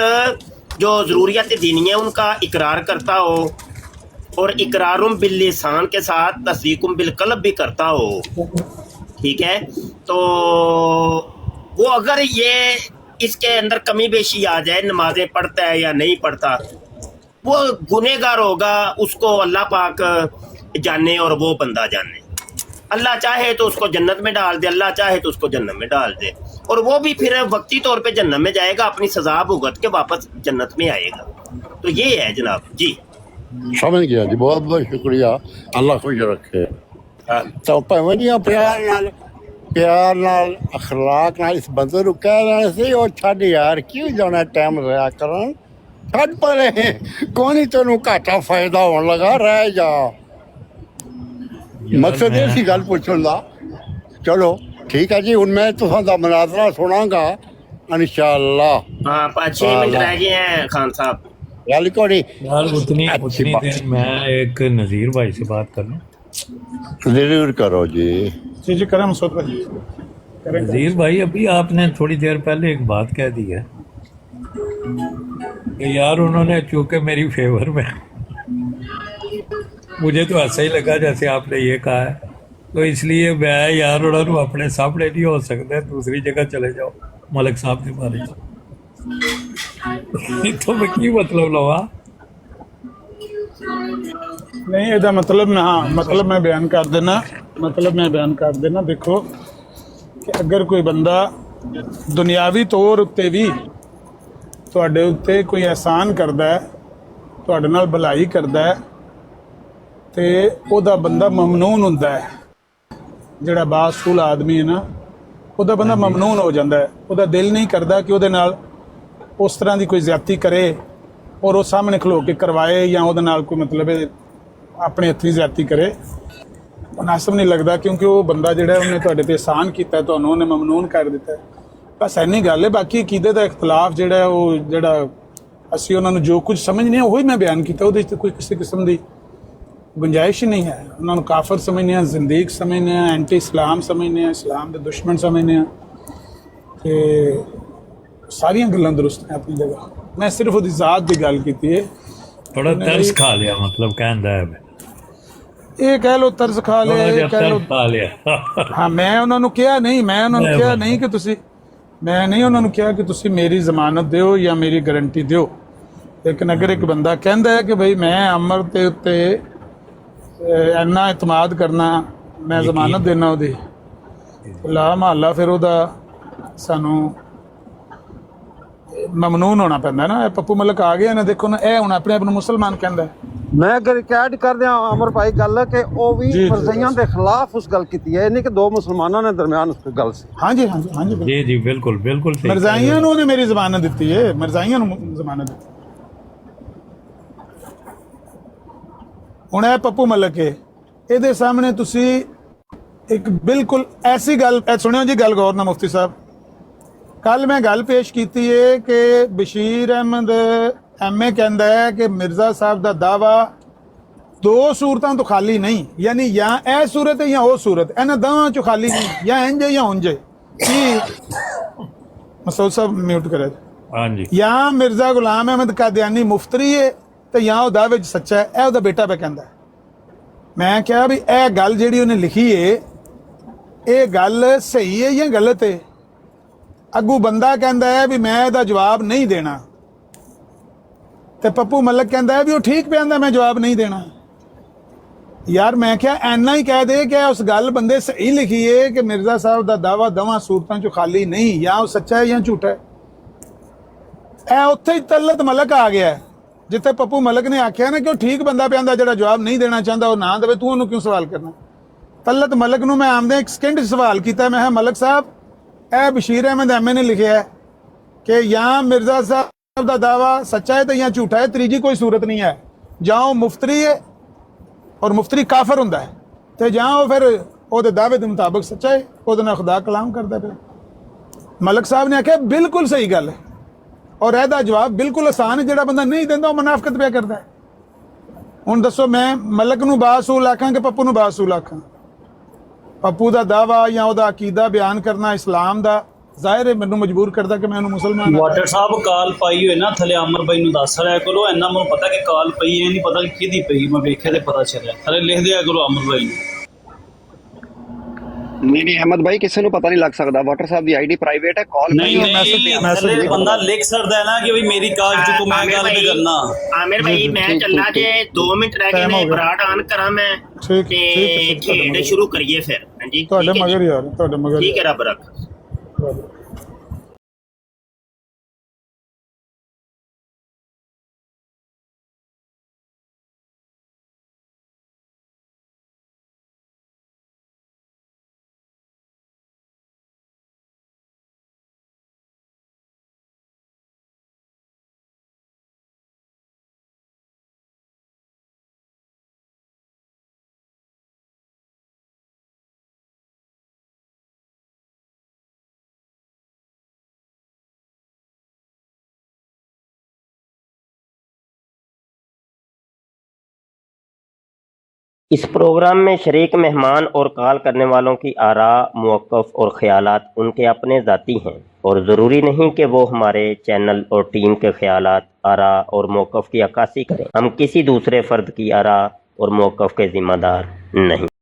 जो ज़रूरियात दीनी है उनका इकरार करता हो, और इकरारुम बिल लिसान के साथ तस्दीकुम बिल कल्ब भी करता हो, ठीक है, तो वो अगर ये इसके अंदर कमी बेशी आ जाए, नमाजें पढ़ता है या नहीं पढ़ता, वो गुनहगार होगा, उसको अल्लाह पाक जाने और वो बंदा जाने। अल्लाह चाहे तो उसको जन्नत में डाल दे, अल्लाह चाहे तो उसको जन्नत में डाल दे, और वो भी फिर वक्ती तौर पे जन्नत में जाएगा, अपनी सजा भुगत के वापस जन्नत में आएगा। तो ये है जनाब जी। समझ गया जी, बहुत बहुत शुक्रिया, अल्लाह खुश रखे। तो भावें प्यार नाल अखलाक नाल इस बंदे नूं कह रहे सी और छड्ड यार क्यों जाना टाइम ज़ाया करन, छड्ड परे कोई नहीं तेनों घाटा फायदा होने लगा, रह जा। मकसद ये सी गल पुछण दा। चलो ठीक है जी, हुण मैं तुहां दा मुनाज़रा सुनांगा इंशाअल्लाह। हाँ, 5-6 मिनट रह गए हैं खान साहब। गल कोई यार उतनी देर मैं एक नज़ीर भाई से बात कर लूं। जरूर करो जी। जी करें मसूद भाई, नज़ीर भाई, अभी आपने थोड़ी देर पहले एक बात कह दी है कि यार उन्होंने चूंकि मेरी फेवर में, मुझे तो ऐसा ही लगा जैसे आपने ये कहा है, तो इसलिए मैं यार उन्होंने अपने सामने नहीं हो सकता, दूसरी जगह चले जाओ मलिक साहब के बारे में। तो मैं की मतलब लवा नहीं, ਇਹਦਾ मतलब मैं, हाँ मतलब मैं बयान कर देना, देखो कि अगर कोई बंदा दुनियावी तौर उत्ते भी ਤੁਹਾਡੇ ਉੱਤੇ ਕੋਈ एहसान करदा है, ਤੁਹਾਡੇ ਨਾਲ भलाई करदा है, ਤੇ ਉਹਦਾ ਬੰਦਾ ਮਮਨੂਨ ਹੁੰਦਾ ਹੈ। ਜਿਹੜਾ ਬਾਸੂਲ ਆਦਮੀ ਹੈ ਨਾ, ਉਹਦਾ ਬੰਦਾ ਮਮਨੂਨ ਹੋ ਜਾਂਦਾ ਹੈ, ਉਹਦਾ ਦਿਲ ਨਹੀਂ ਕਰਦਾ ਕਿ ਉਹਦੇ ਨਾਲ ਉਸ ਤਰ੍ਹਾਂ ਦੀ ਕੋਈ ਜ਼ਿਆਦਤੀ ਕਰੇ ਔਰ ਉਹ ਸਾਹਮਣੇ ਖਲੋ ਕੇ ਕਰਵਾਏ, ਜਾਂ ਉਹਦੇ ਨਾਲ ਕੋਈ ਮਤਲਬ ਆਪਣੇ ਹੱਥੀਂ ਜ਼ਿਆਦਤੀ ਕਰੇ, ਮੁਨਾਸਬ ਨਹੀਂ ਲੱਗਦਾ, ਕਿਉਂਕਿ ਉਹ ਬੰਦਾ ਜਿਹੜਾ ਉਹਨੇ ਤੁਹਾਡੇ ਤੇ ਇਹਸਾਨ ਕੀਤਾ, ਤੁਹਾਨੂੰ ਉਹਨੇ ਮਮਨੂਨ ਕਰ ਦਿੱਤਾ। ਬਸ ਇੰਨੀ ਗੱਲ ਹੈ। ਬਾਕੀ ਅਕੀਦੇ ਦਾ ਇਖਤਲਾਫ ਜਿਹੜਾ ਉਹ ਜਿਹੜਾ ਅਸੀਂ ਉਹਨਾਂ ਨੂੰ ਜੋ ਕੁਝ ਸਮਝਦੇ ਹਾਂ ਉਹੀ ਮੈਂ ਬਿਆਨ ਕੀਤਾ, ਉਹਦੇ 'ਚ ਕੋਈ ਕਿਸੇ ਕਿਸਮ ਦੀ गुंजाइश ही नहीं है। उन्होंने काफर समझने, जिंदीक समझने, एंटी इस्लाम समझने, इस्लाम के दुश्मन समझने, ते सारियां गल्लां दुरुस्त हैं अपनी जगह। मैं सिर्फ उहदी जात की गल कीती है। थोड़ा तरस खा लिया, मतलब कहंदा है ये कह लो तरस खा लिया, कह लो खा लिया। हाँ, मैं उन्होंने कहा नहीं, मैं उन्होंने कहा नहीं कि तुसी, मैं नहीं उन्होंने कहा कि तुसी मेरी जमानत दिओ या मेरी गारंटी दिओ, लेकिन अगर एक बंदा कहता है कि भाई मैं अमर ते उत्ते ਇੰਨਾ ਇਤਮਾਦ ਕਰਨਾ, ਮੈਂ ਜ਼ਮਾਨਤ ਦੇਣਾ ਉਹਦੀ, ਲਾ ਮਹੱਲਾ ਫਿਰ ਉਹਦਾ ਸਾਨੂੰ ਮਮਨੂਨ ਹੋਣਾ ਪੈਂਦਾ ਨਾ। ਪੱਪੂ ਮਲਕ ਆ ਗਿਆ ਨਾ, ਦੇਖੋ ਨਾ, ਇਹ ਹੁਣ ਆਪਣੇ ਆਪ ਨੂੰ ਮੁਸਲਮਾਨ ਕਹਿੰਦਾ। ਮੈਂ ਰਿਕਾਰਡ ਕਰ ਦਿਆਂ ਅਮਰ ਭਾਈ ਗੱਲ ਕਿ ਉਹ ਵੀ ਮਰਜ਼ੀਆਂ ਦੇ ਖਿਲਾਫ ਉਸ ਗੱਲ ਕੀਤੀ ਹੈ, ਨਹੀਂ ਕਿ ਦੋ ਮੁਸਲਮਾਨਾਂ ਦੇ ਦਰਮਿਆਨ ਉਸ ਗੱਲ ਸੀ। ਹਾਂਜੀ ਹਾਂਜੀ ਹਾਂਜੀ ਜੀ ਜੀ ਬਿਲਕੁਲ ਬਿਲਕੁਲ। ਮਰਜ਼ਾਈਆਂ ਨੂੰ ਉਹਨੇ ਮੇਰੀ ਜ਼ਮਾਨਤ ਦਿੱਤੀ ਹੈ, ਮਰਜ਼ਾਈਆਂ ਨੂੰ ਜ਼ਮਾਨਤ ਦਿੱਤੀ। ਹੁਣ ਇਹ ਪੱਪੂ ਮਲਕ ਹੈ, ਇਹਦੇ ਸਾਹਮਣੇ ਤੁਸੀਂ ਇੱਕ ਬਿਲਕੁਲ ਐਸੀ ਗੱਲ ਸੁਣਿਓ ਜੀ, ਗੱਲ ਗੌਰ ਨਾਲ ਮੁਫਤੀ ਸਾਹਿਬ। ਕੱਲ ਮੈਂ ਗੱਲ ਪੇਸ਼ ਕੀਤੀ ਹੈ ਕਿ ਬਸ਼ੀਰ ਅਹਿਮਦ ਐਮਏ ਕਹਿੰਦਾ ਹੈ ਕਿ ਮਿਰਜ਼ਾ ਸਾਹਿਬ ਦਾ ਦਾਵਾ ਦੋ ਸੂਰਤਾਂ ਤੋਂ ਖਾਲੀ ਨਹੀਂ, ਯਾਨੀ ਜਾਂ ਇਹ ਸੂਰਤ ਹੈ ਜਾਂ ਉਹ ਸੂਰਤ, ਇਹਨਾਂ ਦੋਵਾਂ ਚੋਂ ਖਾਲੀ ਨਹੀਂ, ਜਾਂ ਇੰਜ ਜਾਂ ਉਂਝ। ਕੀ ਮਸੂਦ ਸਾਹਿਬ ਮਿਊਟ ਕਰੇ। ਹਾਂਜੀ, ਜਾਂ ਮਿਰਜ਼ਾ ਗੁਲਾਮ ਅਹਿਮਦ ਕਾਦੀਆਨੀ ਮੁਫਤਰੀ ਹੈ ਤੇ ਜਾਂ ਉਹ ਦਾਅਵੇ 'ਚ ਸੱਚਾ ਹੈ। ਇਹ ਉਹਦਾ ਬੇਟਾ ਪਿਆ ਕਹਿੰਦਾ, ਮੈਂ ਕਿਹਾ ਵੀ ਇਹ ਗੱਲ ਜਿਹੜੀ ਉਹਨੇ ਲਿਖੀ ਏ ਇਹ ਗੱਲ ਸਹੀ ਹੈ ਜਾਂ ਗਲਤ ਹੈ। ਅੱਗੂ ਬੰਦਾ ਕਹਿੰਦਾ ਹੈ ਵੀ ਮੈਂ ਇਹਦਾ ਜਵਾਬ ਨਹੀਂ ਦੇਣਾ, ਤੇ ਪੱਪੂ ਮਲਕ ਕਹਿੰਦਾ ਹੈ ਵੀ ਉਹ ਠੀਕ ਪਿਆਂਦਾ ਮੈਂ ਜਵਾਬ ਨਹੀਂ ਦੇਣਾ। ਯਾਰ ਮੈਂ ਕਿਹਾ ਐਨਾ ਹੀ ਕਹਿ ਦੇ ਕਿ ਉਸ ਗੱਲ ਬੰਦੇ ਸਹੀ ਲਿਖੀ ਏ ਕਿ ਮਿਰਜ਼ਾ ਸਾਹਿਬ ਦਾ ਦਾਵਾ ਦੋਵਾਂ ਸੂਰਤਾਂ ਚੋਂ ਖਾਲੀ ਨਹੀਂ, ਜਾਂ ਉਹ ਸੱਚਾ ਹੈ ਜਾਂ ਝੂਠਾ ਹੈ। ਇਹ ਉੱਥੇ ਹੀ ਤਲਤ ਮਲਕ ਆ ਗਿਆ ਜਿੱਥੇ ਪੱਪੂ ਮਲਕ ਨੇ ਆਖਿਆ ਨਾ ਕਿ ਉਹ ਠੀਕ ਬੰਦਾ ਪਿਆਂਦਾ ਜਿਹੜਾ ਜਵਾਬ ਨਹੀਂ ਦੇਣਾ ਚਾਹੁੰਦਾ ਉਹ ਨਾ ਦੇਵੇ, ਤੂੰ ਉਹਨੂੰ ਕਿਉਂ ਸਵਾਲ ਕਰਨਾ। ਤਲਤ ਮਲਕ ਨੂੰ ਮੈਂ ਆਮਦੇ ਇੱਕ ਸਕਿੰਟ ਸਵਾਲ ਕੀਤਾ, ਮੈਂ ਕਿਹਾ ਮਲਕ ਸਾਹਿਬ ਇਹ ਬਸ਼ੀਰ ਅਹਿਮਦ ਐਮਏ ਨੇ ਲਿਖਿਆ ਕਿ ਜਾਂ ਮਿਰਜ਼ਾ ਸਾਹਿਬ ਦਾ ਦਾਵਾ ਸੱਚਾ ਹੈ ਤੇ ਜਾਂ ਝੂਠਾ ਹੈ, ਤੀਜੀ ਕੋਈ ਸੂਰਤ ਨਹੀਂ ਹੈ। ਜਾਂ ਉਹ ਮੁਫਤਰੀ ਹੈ ਔਰ ਮੁਫਤਰੀ ਕਾਫਰ ਹੁੰਦਾ ਹੈ, ਤੇ ਜਾਂ ਉਹ ਫਿਰ ਉਹਦੇ ਦਾਅਵੇ ਦੇ ਮੁਤਾਬਕ ਸੱਚਾ ਹੈ, ਉਹਦੇ ਨਾਲ ਖੁਦਾ ਕਲਾਮ ਕਰਦਾ ਪਿਆ। ਮਲਕ ਸਾਹਿਬ ਨੇ ਆਖਿਆ ਬਿਲਕੁਲ ਸਹੀ ਗੱਲ ਹੈ ਔਰ ਇਹਦਾ ਜਵਾਬ ਬਿਲਕੁਲ ਆਸਾਨ ਹੈ, ਜਿਹੜਾ ਬੰਦਾ ਨਹੀਂ ਦਿੰਦਾ ਉਹ ਮੁਨਾਫਕਤ ਪਿਆ ਕਰਦਾ ਹੈ। ਹੁਣ ਦੱਸੋ ਮੈਂ ਮਲਕ ਨੂੰ ਬਾਸੂਲ ਆਖਾਂ ਕਿ ਪੱਪੂ ਨੂੰ ਬਾਸੂਲ ਆਖਾਂ? ਪੱਪੂ ਦਾ ਦਾਵਾ ਜਾਂ ਉਹਦਾ ਅਕੀਦਾ ਬਿਆਨ ਕਰਨਾ ਇਸਲਾਮ ਦਾ ਜ਼ਾਹਿਰ ਹੈ ਮੈਨੂੰ ਮਜਬੂਰ ਕਰਦਾ ਕਿ ਮੈਂ ਉਹਨੂੰ ਮੁਸਲਮਾਨ ਵਾਟਰ ਸਾਹਿਬ ਕਾਲ ਪਾਈ ਹੋਏ ਨਾ ਥੱਲੇ ਅਮਰ ਬਾਈ ਨੂੰ ਦੱਸ ਰਿਹਾ ਕਰੋ, ਇੰਨਾ ਮੈਨੂੰ ਪਤਾ ਕਿ ਕਾਲ ਪਈ ਹੈ, ਨਹੀਂ ਪਤਾ ਕਿਹਦੀ ਪਈ, ਮੈਂ ਵੇਖਿਆ ਤੇ ਪਤਾ ਚੱਲਿਆ। ਥੱਲੇ ਲਿਖ ਦਿਆ ਕਰੋ ਅਮਰ ਬਾਈ ਨੂੰ। ਨਹੀਂ ਅਹਿਮਦ ਭਾਈ ਕਿਸੇ ਨੂੰ ਪਤਾ ਨਹੀਂ ਲੱਗ ਸਕਦਾ, ਵਾਟਰ ਸਾਹਿਬ ਦੀ ਆਈਡੀ ਪ੍ਰਾਈਵੇਟ ਹੈ, ਕਾਲ ਨਹੀਂ ਬੰਦਾ ਲਿਖ ਸਕਦਾ ਹੈ ਨਾ ਕਿ ਵੀ ਮੇਰੀ ਕਾਲ ਚੁੱਕੋ ਮੈਂ ਗੱਲ ਨਹੀਂ ਕਰਨਾ। ਆमिर भाई मैं चलना जे 2 मिनट रह गए ने, बराड ऑन करा मैं ते खेड शुरू करिए फिर। हां जी ਤੁਹਾਡੇ ਮਗਰ ਯਾਰ, ਤੁਹਾਡੇ ਮਗਰ ठीक है, रब रख। इस प्रोग्राम में शरीक मेहमान और कॉल करने वालों की आरा, मौक़िफ़ और ख़यालात उनके अपने ज़ाती हैं और ज़रूरी नहीं कि वो हमारे चैनल और टीम के ख़यालात, आरा और मौक़िफ़ की अक्कासी करें। हम किसी दूसरे फ़र्द की आरा और मौक़िफ़ के ज़िम्मेदार नहीं।